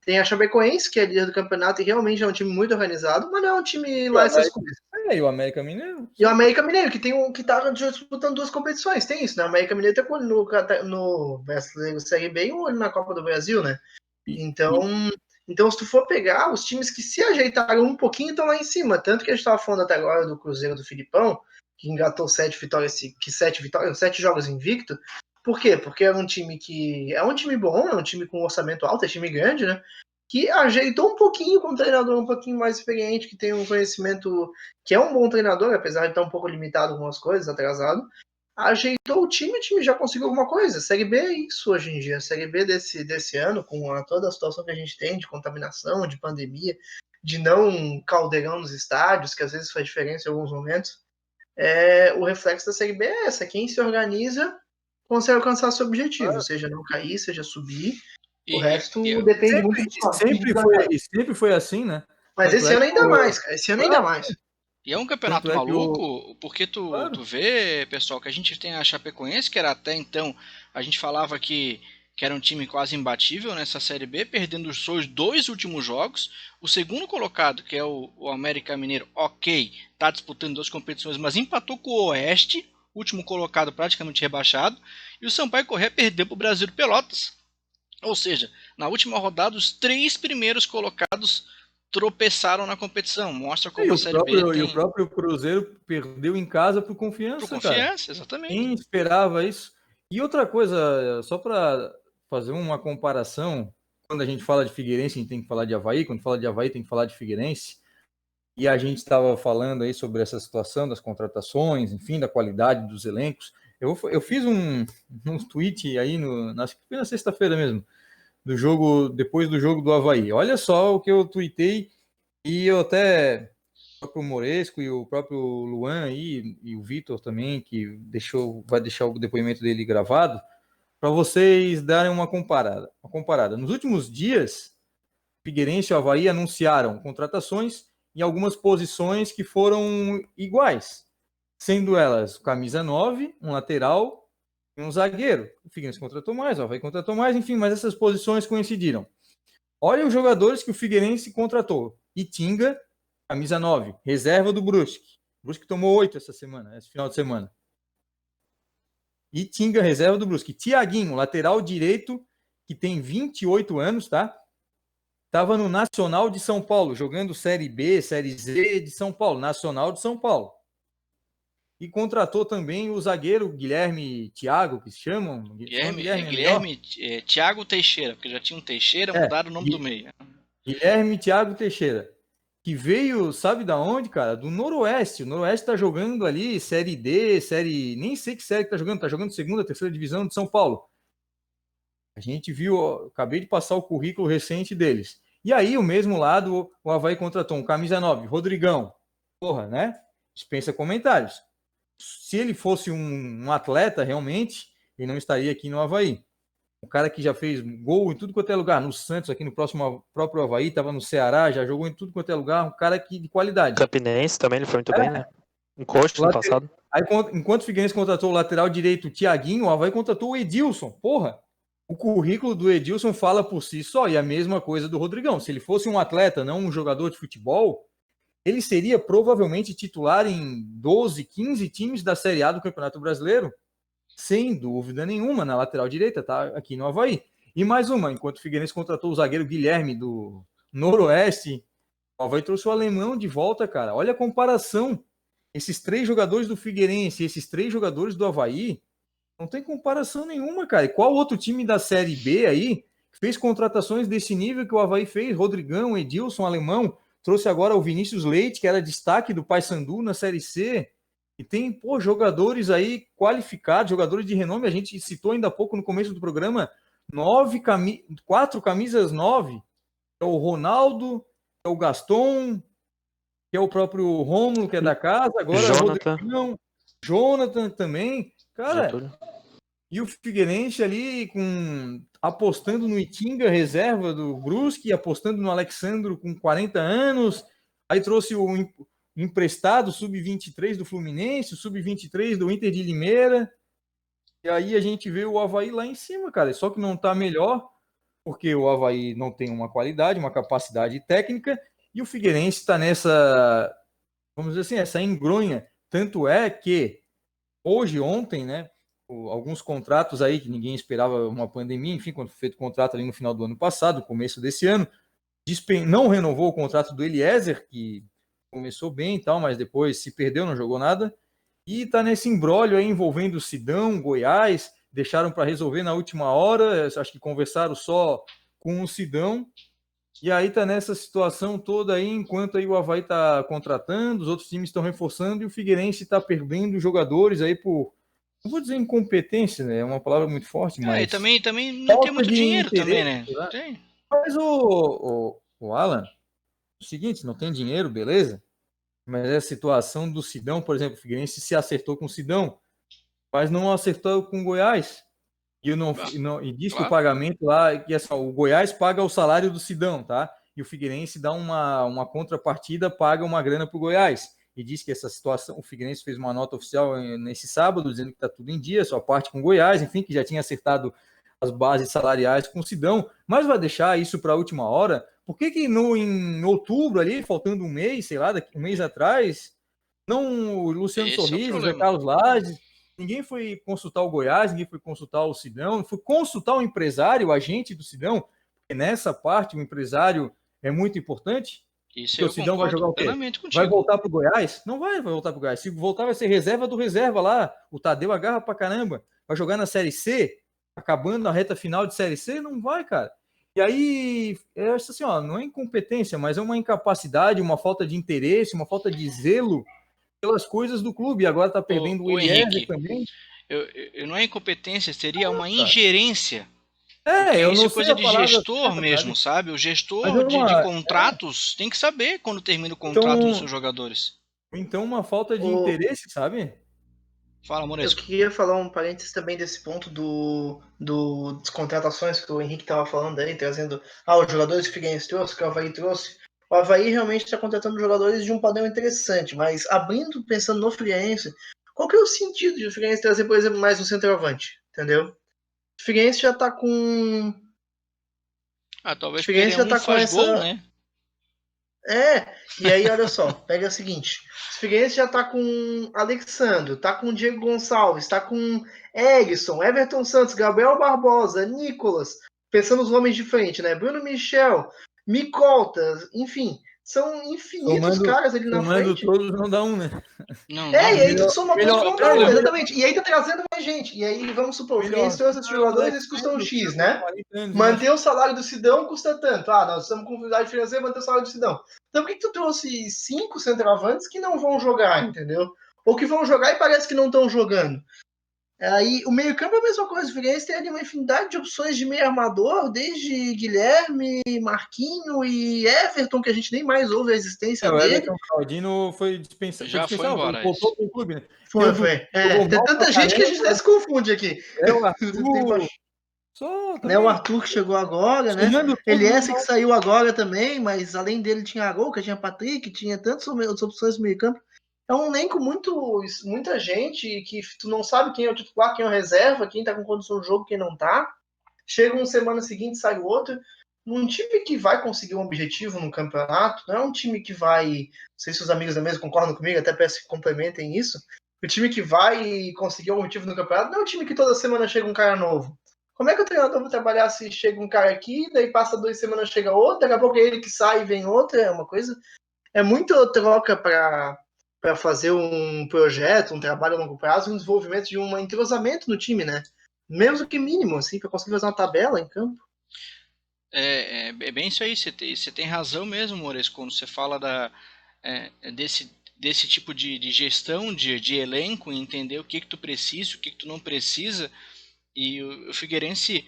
Tem a Chapecoense, que é líder do campeonato e realmente é um time muito organizado, mas não é um time lá essas coisas. E o América Mineiro. E o América Mineiro, que tá disputando 2 competições, tem isso, né? O América Mineiro tá no Brasileiro Série B e um olho na Copa do Brasil, né? Então, se tu for pegar, os times que se ajeitaram um pouquinho estão lá em cima. Tanto que a gente estava falando até agora do Cruzeiro do Filipão, que engatou 7 vitórias, 7 jogos invicto. Por quê? Porque é um time que é um time bom, é um time com orçamento alto, é um time grande, né? Que ajeitou um pouquinho com um treinador um pouquinho mais experiente, que tem um conhecimento, que é um bom treinador, apesar de estar um pouco limitado com algumas coisas, atrasado. Ajeitou o time já conseguiu alguma coisa. Série B é isso hoje em dia. A Série B desse ano, com toda a situação que a gente tem de contaminação, de pandemia, de não caldeirão nos estádios, que às vezes faz diferença em alguns momentos, o reflexo da Série B é essa. Quem se organiza consegue alcançar seu objetivo, seja não cair, seja subir. O resto depende muito do sempre foi assim, né? Mas esse ano ainda mais, cara. Esse ano ainda mais. E é um campeonato maluco, porque tu vê, pessoal, que a gente tem a Chapecoense, que era até então, a gente falava que era um time quase imbatível nessa Série B, perdendo os seus 2 últimos jogos. O segundo colocado, que é o América Mineiro, ok, tá disputando 2 competições, mas empatou com o Oeste, último colocado praticamente rebaixado, e o Sampaio Corrêa perdeu para o Brasil de Pelotas. Ou seja, na última rodada, os 3 primeiros colocados tropeçaram na competição. Mostra como a Série B tem... E o próprio Cruzeiro perdeu em casa pro Confiança, Pro Confiança, cara. Exatamente. Quem esperava isso? E outra coisa, só para fazer uma comparação, quando a gente fala de Figueirense, a gente tem que falar de Avaí, quando fala de Avaí tem que falar de Figueirense, e a gente estava falando aí sobre essa situação das contratações, enfim, da qualidade dos elencos. Eu fiz um tweet aí, na sexta-feira mesmo, depois do jogo do Avaí. Olha só o que eu tuitei, e eu até, o próprio Moresco e o próprio Luan aí, e o Vitor também, que vai deixar o depoimento dele gravado, para vocês darem uma comparada. Nos últimos dias, Figueirense e o Avaí anunciaram contratações em algumas posições que foram iguais, sendo elas camisa 9, um lateral e um zagueiro. O Figueirense contratou mais, o Avaí contratou mais, enfim, mas essas posições coincidiram. Olha os jogadores que o Figueirense contratou. Itinga, camisa 9, reserva do Brusque. O Brusque tomou 8 esse final de semana. Itinga, reserva do Brusque. Tiaguinho, lateral direito, que tem 28 anos, tá? Estava no Nacional de São Paulo, jogando Série B, Série Z de São Paulo, Nacional de São Paulo. E contratou também o zagueiro Guilherme Thiago, que se chamam? Guilherme Thiago Teixeira, porque já tinha um Teixeira, mudaram o nome do meio. Guilherme Thiago Teixeira, que veio, sabe da onde, cara? Do Noroeste. O Noroeste tá jogando ali Série D, nem sei que série que tá jogando segunda, terceira divisão de São Paulo. A gente viu, acabei de passar o currículo recente deles. E aí, o mesmo lado, o Avaí contratou um camisa 9, Rodrigão. Porra, né? Dispensa comentários. Se ele fosse um atleta, realmente, ele não estaria aqui no Avaí. Um cara que já fez gol em tudo quanto é lugar, no Santos, aqui no próprio Avaí, estava no Ceará, já jogou em tudo quanto é lugar, um cara de qualidade. Campinense também, ele foi muito bem, né? Um coxa no passado. Aí, enquanto o Figueirense contratou o lateral direito, o Tiaguinho, o Avaí contratou o Edilson. Porra! O currículo do Edilson fala por si só, e a mesma coisa do Rodrigão. Se ele fosse um atleta, não um jogador de futebol, ele seria provavelmente titular em 12, 15 times da Série A do Campeonato Brasileiro, sem dúvida nenhuma, na lateral direita, tá aqui no Avaí. E mais uma, enquanto o Figueirense contratou o zagueiro Guilherme do Noroeste, o Avaí trouxe o alemão de volta, cara. Olha a comparação. Esses 3 jogadores do Figueirense e esses 3 jogadores do Avaí, não tem comparação nenhuma, cara. E qual outro time da Série B aí fez contratações desse nível que o Avaí fez? Rodrigão, Edilson, alemão. Trouxe agora o Vinícius Leite, que era destaque do Paysandu na Série C. E tem, jogadores aí qualificados, jogadores de renome. A gente citou ainda há pouco no começo do programa, 4 camisas 9. É o Ronaldo, é o Gaston, que é o próprio Rômulo, que é da casa. Agora é o Rodrigão, Jonathan também. Cara, e o Figueirense ali apostando no Itinga, reserva do Brusque, apostando no Alexandro com 40 anos. Aí trouxe o emprestado sub-23 do Fluminense, o sub-23 do Inter de Limeira. E aí a gente vê o Avaí lá em cima, cara. Só que não tá melhor, porque o Avaí não tem uma qualidade, uma capacidade técnica, e o Figueirense está nessa, vamos dizer assim, essa engronha. Tanto é que ontem, né, alguns contratos aí que ninguém esperava uma pandemia, enfim, quando foi feito o contrato ali no final do ano passado, começo desse ano, não renovou o contrato do Eliezer, que começou bem e tal, mas depois se perdeu, não jogou nada, e tá nesse imbróglio aí envolvendo o Sidão, Goiás, deixaram para resolver na última hora, acho que conversaram só com o Sidão, e aí tá nessa situação toda aí, enquanto aí o Avaí tá contratando, os outros times estão reforçando, e o Figueirense tá perdendo jogadores aí por, não vou dizer incompetência, né? É uma palavra muito forte, mas... E também não tem muito dinheiro também, né? Tem. Mas o Alan, o seguinte, não tem dinheiro, beleza? Mas é a situação do Sidão, por exemplo, o Figueirense se acertou com o Sidão, mas não acertou com o Goiás. E diz que o pagamento lá, que assim, o Goiás paga o salário do Sidão, tá? E o Figueirense dá uma contrapartida, paga uma grana para o Goiás. E diz que essa situação, o Figueirense fez uma nota oficial nesse sábado, dizendo que está tudo em dia, sua parte com o Goiás, enfim, que já tinha acertado as bases salariais com o Sidão, mas vai deixar isso para a última hora? Por que em outubro ali, faltando um mês, sei lá, um mês atrás, não o Luciano Sorriso, o Carlos Lages, ninguém foi consultar o Goiás, ninguém foi consultar o Sidão, foi consultar o empresário, o agente do Sidão, porque nessa parte o empresário é muito importante. Isso, o Sidão vai jogar o quê? Vai voltar para o Goiás? Não vai voltar para o Goiás. Se voltar, vai ser reserva do reserva lá. O Tadeu agarra para caramba. Vai jogar na Série C, acabando na reta final de Série C? Não vai, cara. E aí, eu acho assim, não é incompetência, mas é uma incapacidade, uma falta de interesse, uma falta de zelo pelas coisas do clube. E agora está perdendo o Eliezer também. Não é incompetência, seria uma ingerência Porque eu isso não é sei coisa a de palavra gestor certa, mesmo, sabe? sabe? O Mas gestor de contratos tem que saber quando termina o contrato dos então, seus jogadores. então uma falta de O, interesse, sabe? Fala, Eu Moresco. queria falar um parênteses também desse ponto das contratações que o Henrique estava falando aí, trazendo os jogadores que o Figueirense trouxe, que o Avaí trouxe. O Avaí realmente está contratando jogadores de um padrão interessante, mas abrindo, pensando no Figueirense, qual que é o sentido de o Figueirense trazer, por exemplo, mais um centroavante? Entendeu? O Figueirense já está com. O Talvez porque Figueirense já um está com faz gol, essa. né? E aí olha só, pega o seguinte: o Figueirense já tá com Alexandre, tá com Diego Gonçalves, tá com Erisson, Everton Santos, Gabriel Barbosa, Nicolas, pensando os nomes de frente, né? Bruno Michel, Micolta, enfim, são infinitos Somando, caras ali na somando frente. todos não dá um, né? Não dá E um. aí tu soma todos Melhor, não dá um, o exatamente. E aí tá trazendo mais gente. E aí, vamos supor, o melhor Fluminense trouxe esses é o jogadores, Alex eles custam Mendes, X, com né? 40 anos, né? Manter o salário do Sidão custa tanto. Nós estamos com dificuldade financeira, manter o salário do Sidão. Então por que tu trouxe 5 centroavantes que não vão jogar, entendeu? Ou que vão jogar e parece que não estão jogando? Aí o meio-campo é a mesma coisa. O Figueirense tem ali uma infinidade de opções de meio armador, desde Guilherme, Marquinho e Everton, que a gente nem mais ouve a existência O dele. Everton Claudino foi Já foi dispensado, embora voltou esse. pro clube, né? Tem o Foi, Dudu, foi. jogou Tem mal pra tanta gente que a gente até caramba, se confunde aqui. o Tem Arthur, só né, o também, Arthur que chegou agora, né? somando Ele tudo, não esse dá que saiu agora também, mas além dele tinha a Gol, tinha Patrick, tinha tantas outras opções no meio campo. É um elenco muita gente que tu não sabe quem é o titular, quem é o reserva, quem tá com condição de jogo, quem não tá. Chega uma semana seguinte, sai o outro. Um time que vai conseguir um objetivo no campeonato, não é um time que vai. Não sei se os amigos da mesa concordam comigo, até peço que complementem isso. O time que vai conseguir um objetivo no campeonato não é um time que toda semana chega um cara novo. Como é que o treinador vai trabalhar se chega um cara aqui, daí passa 2 semanas chega outro, daqui a pouco é ele que sai e vem outro? É uma coisa. É muita troca para fazer um projeto, um trabalho a longo prazo, um desenvolvimento de um entrosamento no time, né? Mesmo que mínimo, assim, para conseguir fazer uma tabela em campo. É bem isso aí, você tem razão mesmo, Moresco, quando você fala desse tipo de gestão de elenco, entender o que tu precisa, o que tu não precisa. E o Figueirense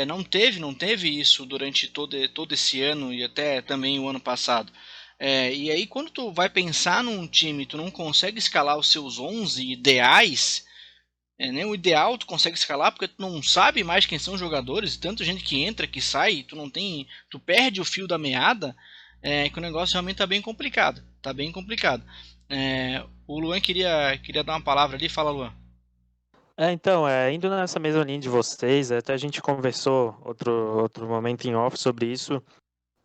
não teve isso durante todo esse ano e até também o ano passado. E aí quando tu vai pensar num time, tu não consegue escalar os seus 11 ideais, nem o ideal tu consegue escalar porque tu não sabe mais quem são os jogadores, tanta gente que entra, que sai, tu perde o fio da meada, que o negócio realmente tá bem complicado, tá bem complicado. O Luan queria dar uma palavra ali, fala, Luan. Então, indo nessa mesma linha de vocês, até a gente conversou outro momento em off sobre isso.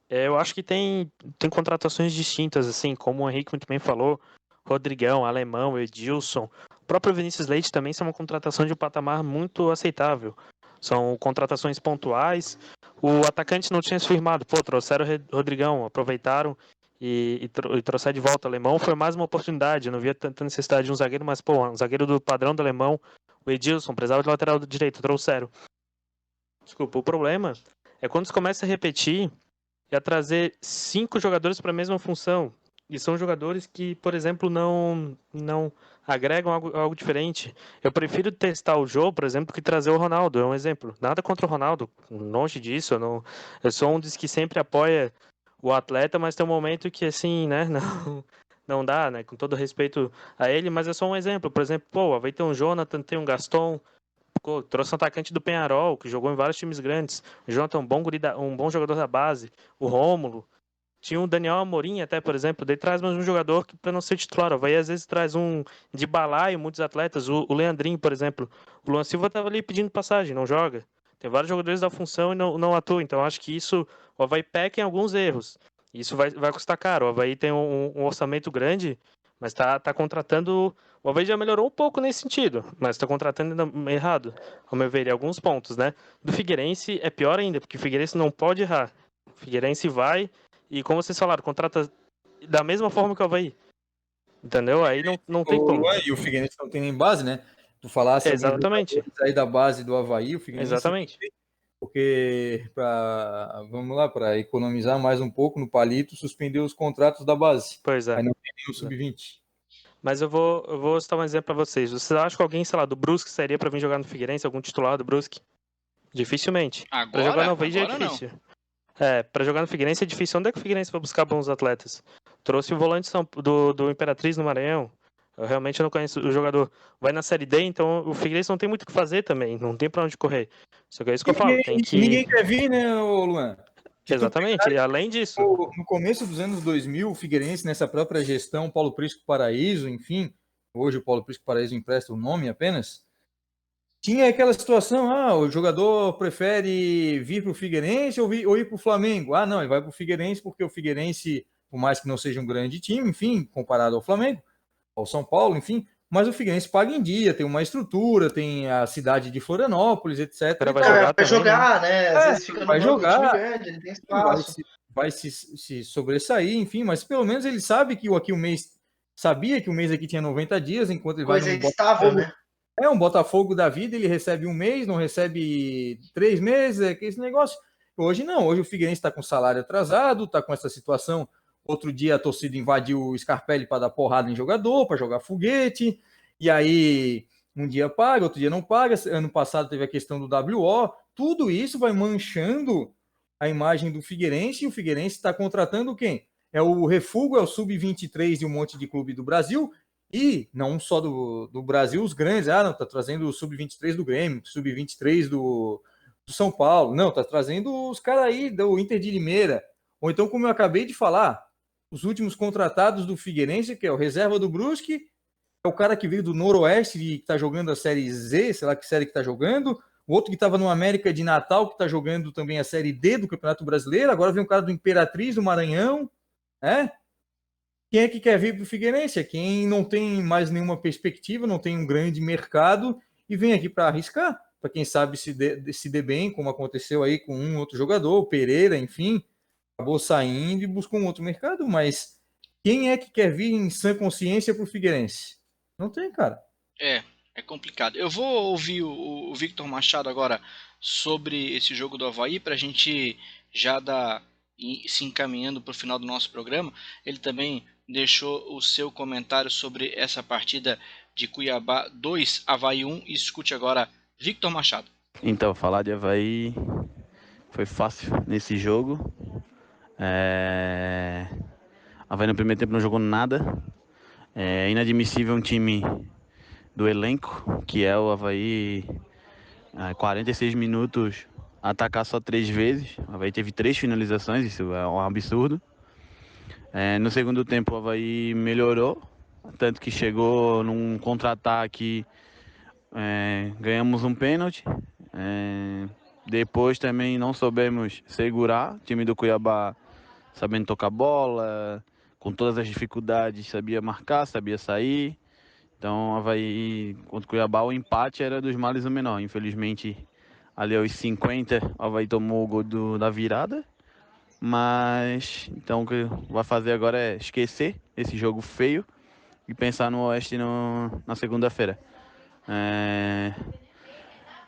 Eu acho que tem contratações distintas, assim, como o Henrique muito bem falou, Rodrigão, Alemão, Edilson, o próprio Vinícius Leite também são uma contratação de um patamar muito aceitável. São contratações pontuais. O atacante não tinha se firmado. Pô, trouxeram o Rodrigão, aproveitaram e trouxeram de volta o Alemão. Foi mais uma oportunidade. Eu não via tanta necessidade de um zagueiro, mas, pô, um zagueiro do padrão do Alemão, o Edilson, precisava de lateral direito, trouxeram. Desculpa, o problema é quando se começa a repetir e a trazer 5 jogadores para a mesma função. E são jogadores que, por exemplo, não agregam algo diferente. Eu prefiro testar o jogo, por exemplo, que trazer o Ronaldo. É um exemplo. Nada contra o Ronaldo, longe disso. Eu sou um dos que sempre apoia o atleta, mas tem um momento que, assim, né, não dá, né, com todo respeito a ele, mas é só um exemplo. Por exemplo, pô, vai ter um Jonathan, tem um Gaston, pô, trouxe um atacante do Penharol, que jogou em vários times grandes. O Jonathan é um bom jogador da base. O Rômulo. Tinha o Daniel Amorim até, por exemplo. Daí traz mais um jogador que para não ser titular. Vai às vezes traz um de balaio, muitos atletas. O Leandrinho, por exemplo. O Luan Silva estava ali pedindo passagem, não joga. Tem vários jogadores da função e não atua. Então acho que isso, o Avaí peca em alguns erros. Isso vai custar caro. O Avaí tem um orçamento grande, mas tá contratando. O Avaí já melhorou um pouco nesse sentido, mas está contratando ainda errado, ao meu ver, em alguns pontos, né? Do Figueirense é pior ainda, porque o Figueirense não pode errar. O Figueirense vai e, como vocês falaram, contrata da mesma forma que o Avaí. Entendeu? Aí não tem O como. Luan e o Figueirense não tem nem base, né? Tu falasse alguns Exatamente. jogadores aí da base do Avaí, o Figueirense Exatamente. porque vamos lá, para economizar mais um pouco no palito, suspendeu os contratos da base. Pois é. Aí não tem nenhum sub-20. Mas eu vou citar um exemplo para vocês. Vocês acham que alguém, sei lá, do Brusque sairia para vir jogar no Figueirense? Algum titular do Brusque? Dificilmente. Pra Agora? jogar no Havaí já é Agora não. difícil. Pra jogar no Figueirense é difícil. Onde é que o Figueirense vai buscar bons atletas? Trouxe o volante do Imperatriz no Maranhão. Eu realmente não conheço o jogador. Vai na Série D, então o Figueirense não tem muito o que fazer também. Não tem pra onde correr. Só que é isso que eu falo. Tem que... Ninguém quer vir, né, ô Luan? Se tu Exatamente. Além disso... no começo dos anos 2000, o Figueirense, nessa própria gestão, Paulo Prisco Paraíso, enfim, hoje o Paulo Prisco Paraíso empresta o nome apenas, tinha aquela situação, o jogador prefere vir para o Figueirense ou ir para o Flamengo? Ah, não, ele vai para o Figueirense porque o Figueirense, por mais que não seja um grande time, enfim, comparado ao Flamengo, ao São Paulo, enfim, mas o Figueirense paga em dia, tem uma estrutura, tem a cidade de Florianópolis, etc. Vai jogar, né? Às vezes fica no vai banco do time jogar, grande, ele tem espaço. vai se sobressair, enfim, mas pelo menos ele sabe que aqui o mês, sabia que o mês aqui tinha 90 dias, enquanto ele Coisa vai num estável, né? um Botafogo da vida, ele recebe um mês, não recebe 3 meses, é que esse negócio. Hoje não, hoje o Figueirense está com salário atrasado, está com essa situação. Outro dia a torcida invadiu o Scarpelli para dar porrada em jogador, para jogar foguete, e aí um dia paga, outro dia não paga. Ano passado teve a questão do WO. Tudo isso vai manchando a imagem do Figueirense, e o Figueirense está contratando quem? É o Refúgio, é o Sub-23 de um monte de clube do Brasil, e não só do Brasil, os grandes. Não, tá trazendo o Sub-23 do Grêmio, Sub-23 do São Paulo. Não, tá trazendo os caras aí do Inter de Limeira. Ou então, como eu acabei de falar, os últimos contratados do Figueirense, que é o reserva do Brusque, é o cara que veio do Noroeste e que tá jogando a Série Z, sei lá que série que tá jogando. O outro que estava no América de Natal, que tá jogando também a Série D do Campeonato Brasileiro. Agora vem um cara do Imperatriz, do Maranhão, né? Quem é que quer vir para o Figueirense? Quem não tem mais nenhuma perspectiva, não tem um grande mercado e vem aqui para arriscar, para quem sabe se dê bem, como aconteceu aí com um outro jogador, o Pereira, enfim, acabou saindo e buscou um outro mercado, mas quem é que quer vir em sã consciência para o Figueirense? Não tem, cara. É complicado. Eu vou ouvir o Victor Machado agora sobre esse jogo do Avaí para a gente já se encaminhando para o final do nosso programa. Ele também deixou o seu comentário sobre essa partida de Cuiabá 2, Avaí 1. Escute agora Victor Machado. Então, falar de Avaí foi fácil nesse jogo. Avaí no primeiro tempo não jogou nada. É inadmissível um time do elenco, que é o Avaí, 46 minutos, atacar só 3 vezes. O Avaí teve 3 finalizações, isso é um absurdo. No segundo tempo o Avaí melhorou, tanto que chegou num contra-ataque, ganhamos um pênalti. Depois também não soubemos segurar, o time do Cuiabá sabendo tocar bola, com todas as dificuldades, sabia marcar, sabia sair. Então, Avaí contra o Cuiabá, o empate era dos males o menor. Infelizmente, ali aos 50, o Avaí tomou o gol da virada. Mas, então, o que vai fazer agora é esquecer esse jogo feio e pensar no Oeste na segunda-feira.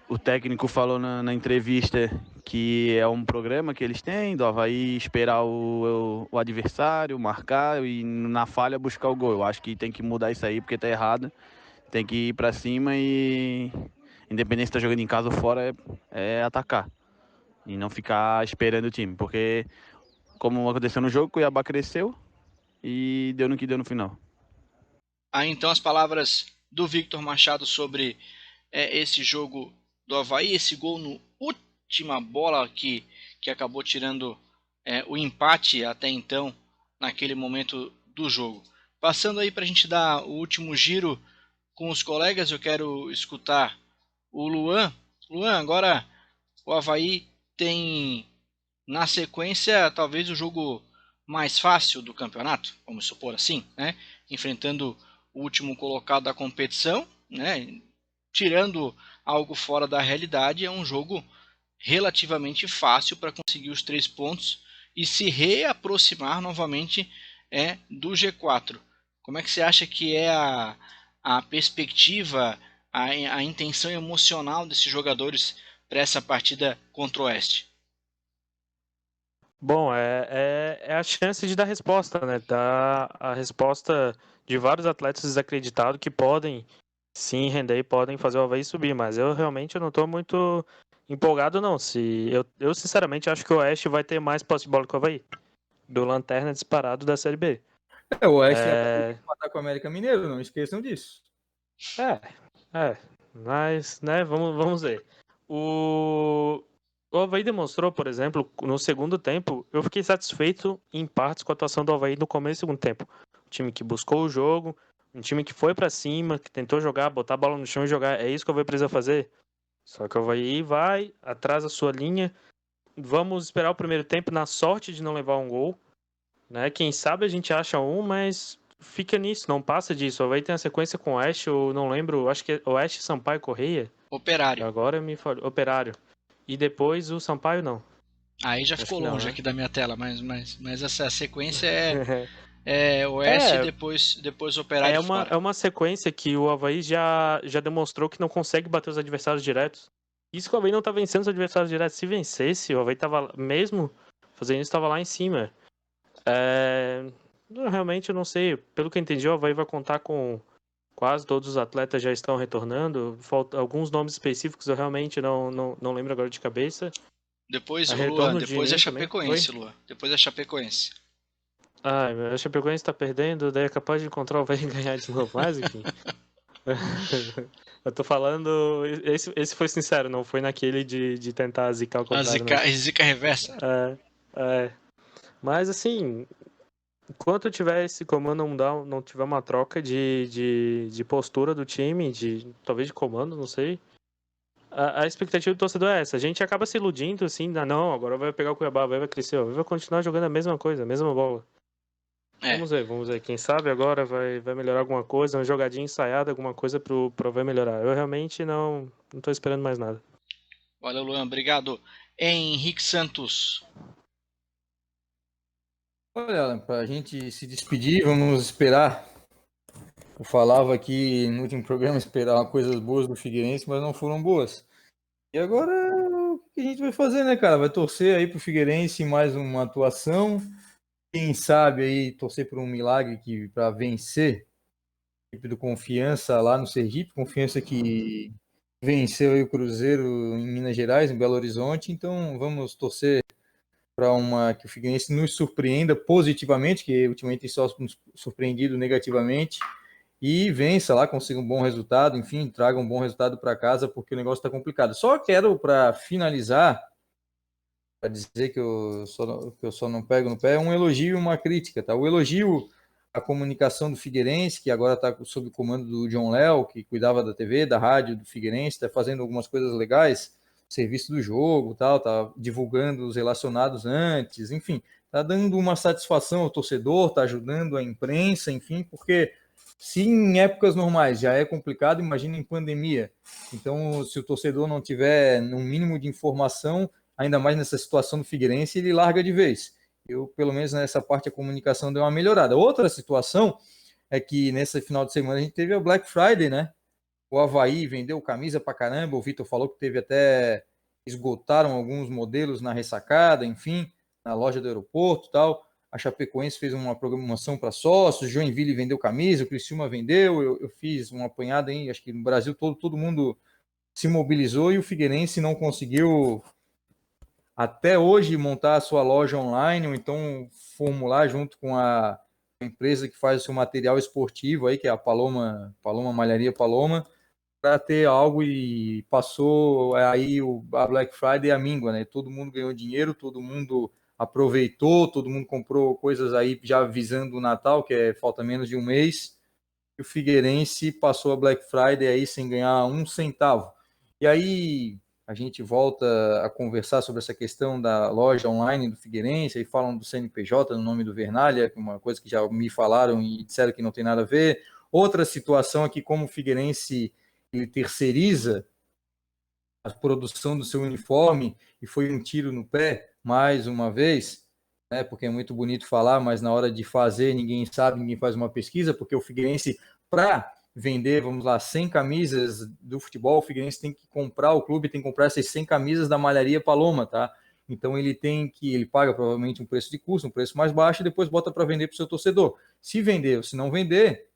O técnico falou na entrevista que é um programa que eles têm, do Avaí esperar o adversário, marcar e na falha buscar o gol. Eu acho que tem que mudar isso aí porque tá errado. Tem que ir pra cima e, independente se tá jogando em casa ou fora, é atacar. E não ficar esperando o time. Porque, como aconteceu no jogo, o Cuiabá cresceu e deu no que deu no final. Então as palavras do Victor Machado sobre esse jogo do Avaí, esse gol no última bola que acabou tirando o empate até então, naquele momento do jogo. Passando aí para a gente dar o último giro com os colegas, eu quero escutar o Luan. Luan, agora o Avaí tem na sequência talvez o jogo mais fácil do campeonato, vamos supor assim, né? Enfrentando o último colocado da competição, né? Tirando algo fora da realidade, é um jogo relativamente fácil para conseguir os 3 pontos e se reaproximar novamente do G4. Como é que você acha que é a perspectiva, a intenção emocional desses jogadores para essa partida contra o Oeste? Bom, é a chance de dar resposta, né? Dar a resposta de vários atletas desacreditados que podem sim render e podem fazer o Avaí subir, mas eu realmente não estou muito empolgado não. Eu sinceramente acho que o Oeste vai ter mais posse de bola que o Avaí. Do Lanterna disparado da Série B. O Oeste vai empatar com o América Mineiro, não esqueçam disso. Mas, né, vamos ver. O Avaí demonstrou, por exemplo, no segundo tempo, eu fiquei satisfeito em partes com a atuação do Avaí no começo do segundo tempo. Um time que buscou o jogo, um time que foi pra cima, que tentou jogar, botar a bola no chão e jogar. É isso que o Avaí precisa fazer. Só que o Avaí vai, atrasa a sua linha. Vamos esperar o primeiro tempo na sorte de não levar um gol. Né? Quem sabe a gente acha um, mas fica nisso, não passa disso. O Avaí tem a sequência com o Oeste, eu não lembro, acho que é Oeste, Sampaio, Correia. Operário. Agora me falou. Operário. E depois o Sampaio não. Aí já Acho ficou que não, longe né? aqui da minha tela, mas essa sequência é Oeste e depois Operário fora. É uma sequência que o Avaí já demonstrou que não consegue bater os adversários diretos. Isso que o Avaí não tá vencendo os adversários diretos. Se vencesse, o Avaí tava, mesmo fazendo isso, tava lá em cima. Realmente eu não sei. Pelo que eu entendi, o Avaí vai contar com quase todos os atletas já estão retornando. Falta alguns nomes específicos, eu realmente não lembro agora de cabeça. Depois, A Luan, retorno de depois é Diniz também. Chapecoense, Luan. Depois é Chapecoense. A Chapecoense tá perdendo, daí é capaz de encontrar o Avaí e ganhar de novo. Mas enfim. Eu tô falando. Esse foi sincero, não foi naquele de tentar zicar o A contrário. Não. zica reversa. Mas assim, enquanto tiver esse comando, não tiver uma troca de postura do time, talvez de comando, não sei. A expectativa do torcedor é essa. A gente acaba se iludindo assim, não, agora vai pegar o Cuiabá, vai crescer, vai continuar jogando a mesma coisa, a mesma bola. Vamos ver. Quem sabe agora vai melhorar alguma coisa, uma jogadinha ensaiada, alguma coisa pra vai melhorar. Eu realmente não tô esperando mais nada. Valeu, Luan. Obrigado. Henrique Santos. Olha, para a gente se despedir, vamos esperar. Eu falava aqui no último programa esperar coisas boas do Figueirense, mas não foram boas. E agora o que a gente vai fazer, né, cara? Vai torcer aí pro Figueirense mais uma atuação. Quem sabe aí torcer por um milagre que para vencer a equipe do Confiança lá no Sergipe, Confiança que venceu aí o Cruzeiro em Minas Gerais, em Belo Horizonte. Então vamos torcer para que o Figueirense nos surpreenda positivamente, que ultimamente tem só nos surpreendido negativamente, e vença lá, consiga um bom resultado, enfim, traga um bom resultado para casa, porque o negócio está complicado. Só quero, para finalizar, para dizer que eu só não pego no pé, um elogio e uma crítica, tá? O elogio à comunicação do Figueirense, que agora está sob o comando do John Léo, que cuidava da TV, da rádio do Figueirense, está fazendo algumas coisas legais, serviço do jogo, tal, tá divulgando os relacionados antes, enfim, tá dando uma satisfação ao torcedor, tá ajudando a imprensa, enfim, porque se em épocas normais já é complicado, imagina em pandemia. Então, se o torcedor não tiver um mínimo de informação, ainda mais nessa situação do Figueirense, ele larga de vez. Eu, pelo menos nessa parte, a comunicação deu uma melhorada. Outra situação é que nesse final de semana a gente teve a Black Friday, né? O Avaí vendeu camisa pra caramba, o Vitor falou que teve até, esgotaram alguns modelos na ressacada, enfim, na loja do aeroporto e tal. A Chapecoense fez uma programação para sócios, Joinville vendeu camisa, o Criciúma vendeu, eu fiz uma apanhada aí, acho que no Brasil todo mundo se mobilizou e o Figueirense não conseguiu até hoje montar a sua loja online, ou então formular junto com a empresa que faz o seu material esportivo aí, que é a Paloma Malharia Paloma, para ter algo, e passou aí a Black Friday e a míngua, né? Todo mundo ganhou dinheiro, todo mundo aproveitou, todo mundo comprou coisas aí já visando o Natal, que falta menos de um mês, e o Figueirense passou a Black Friday aí sem ganhar um centavo. E aí a gente volta a conversar sobre essa questão da loja online do Figueirense, aí falam do CNPJ no nome do Vernalha, que é uma coisa que já me falaram e disseram que não tem nada a ver. Outra situação é que, como o Figueirense ele terceiriza a produção do seu uniforme, e foi um tiro no pé, mais uma vez, né, porque é muito bonito falar, mas na hora de fazer ninguém sabe, ninguém faz uma pesquisa, porque o Figueirense, para vender, vamos lá, 100 camisas do futebol, o Figueirense tem que comprar, o clube tem que comprar essas 100 camisas da Malharia Paloma, tá? Então ele paga provavelmente um preço de custo, um preço mais baixo, e depois bota para vender para o seu torcedor. Se vender ou se não vender,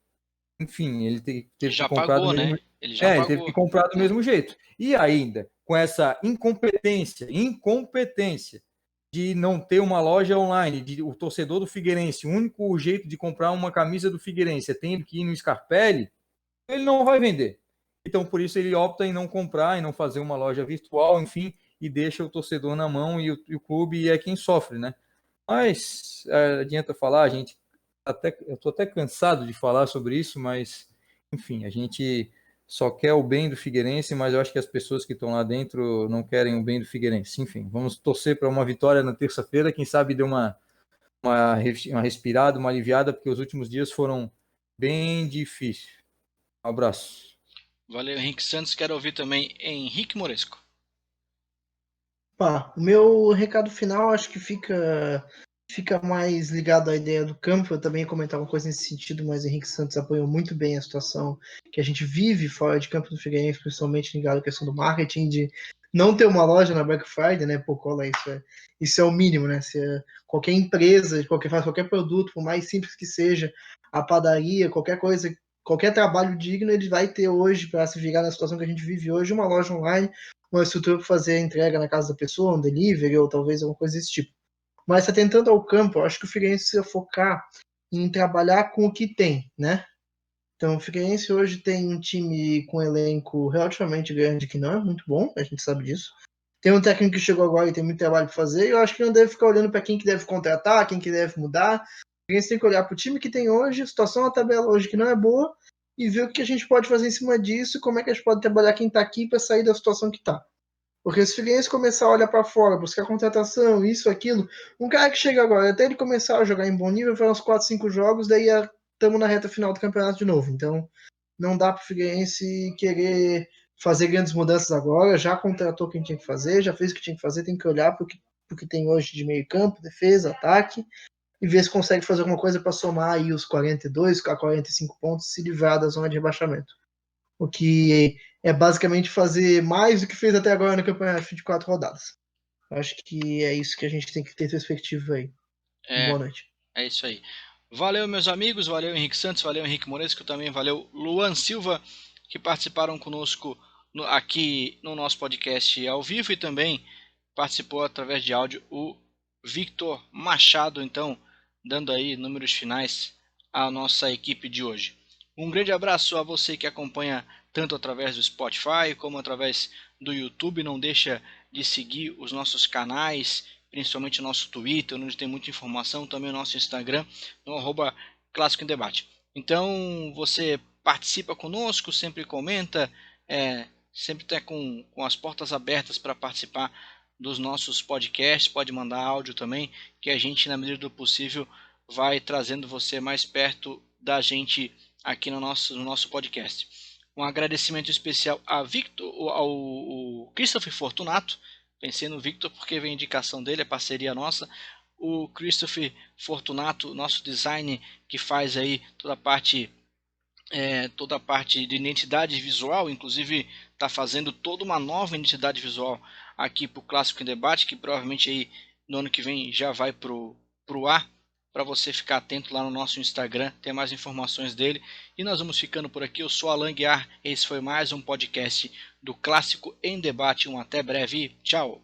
enfim, ele teve que comprar do mesmo jeito. Ele teve que comprar do mesmo jeito. E ainda, com essa incompetência de não ter uma loja online, o torcedor do Figueirense, o único jeito de comprar uma camisa do Figueirense é tendo que ir no Scarpelli, ele não vai vender. Então, por isso, ele opta em não comprar, em não fazer uma loja virtual, enfim, e deixa o torcedor na mão e o clube é quem sofre, né? Mas adianta falar, eu estou até cansado de falar sobre isso, mas, enfim, a gente só quer o bem do Figueirense, mas eu acho que as pessoas que estão lá dentro não querem o bem do Figueirense. Enfim, vamos torcer para uma vitória na terça-feira, quem sabe dê uma respirada, uma aliviada, porque os últimos dias foram bem difíceis. Um abraço. Valeu, Henrique Santos. Quero ouvir também Henrique Moresco. O meu recado final acho que fica mais ligado à ideia do campo. Eu também ia comentar uma coisa nesse sentido, mas o Henrique Santos apoiou muito bem a situação que a gente vive fora de campo do Figueirense, principalmente ligado à questão do marketing, de não ter uma loja na Black Friday, né? Pô, cola, isso é o mínimo, né? Se qualquer empresa, faz qualquer produto, por mais simples que seja, a padaria, qualquer coisa, qualquer trabalho digno, ele vai ter hoje, para se virar na situação que a gente vive hoje, uma loja online, uma estrutura para fazer a entrega na casa da pessoa, um delivery, ou talvez alguma coisa desse tipo. Mas se atentando ao campo, eu acho que o Figueirense precisa focar em trabalhar com o que tem, né? Então, o Figueirense hoje tem um time com um elenco relativamente grande, que não é muito bom, a gente sabe disso. Tem um técnico que chegou agora e tem muito trabalho para fazer, e eu acho que não deve ficar olhando para quem que deve contratar, quem que deve mudar. O Figueirense tem que olhar para o time que tem hoje, a situação na tabela hoje que não é boa, e ver o que a gente pode fazer em cima disso, como é que a gente pode trabalhar quem está aqui para sair da situação que está. Porque se o Figueirense começar a olhar para fora, buscar contratação, isso, aquilo, um cara que chega agora, até ele começar a jogar em bom nível, vai uns 4, 5 jogos, daí estamos na reta final do campeonato de novo. Então, não dá para o Figueirense querer fazer grandes mudanças agora, já contratou quem tinha que fazer, já fez o que tinha que fazer, tem que olhar para o que tem hoje de meio campo, defesa, ataque, e ver se consegue fazer alguma coisa para somar aí os 42 a 45 pontos e se livrar da zona de rebaixamento. O que é basicamente fazer mais do que fez até agora no campeonato de 4 rodadas. Acho que é isso que a gente tem que ter perspectiva aí. Boa noite. É isso aí. Valeu, meus amigos. Valeu, Henrique Santos. Valeu, Henrique Moresco. Também valeu, Luan Silva, que participaram conosco aqui no nosso podcast ao vivo, e também participou através de áudio o Victor Machado, então, dando aí números finais à nossa equipe de hoje. Um grande abraço a você que acompanha tanto através do Spotify como através do YouTube. Não deixa de seguir os nossos canais, principalmente o nosso Twitter, onde tem muita informação, também o nosso Instagram, no @Clássico em Debate. Então, você participa conosco, sempre comenta, sempre está com as portas abertas para participar dos nossos podcasts, pode mandar áudio também, que a gente, na medida do possível, vai trazendo você mais perto da gente aqui no nosso podcast. Um agradecimento especial ao Christopher Fortunato. Pensei no Victor porque vem a indicação dele, é parceria nossa. O Christopher Fortunato, nosso design, que faz aí toda a parte de identidade visual, inclusive está fazendo toda uma nova identidade visual aqui para o Clássico em Debate, que provavelmente aí no ano que vem já vai pro ar, para você ficar atento lá no nosso Instagram, tem mais informações dele. E nós vamos ficando por aqui. Eu sou Alan Guiar, esse foi mais um podcast do Clássico em Debate. Até breve, tchau!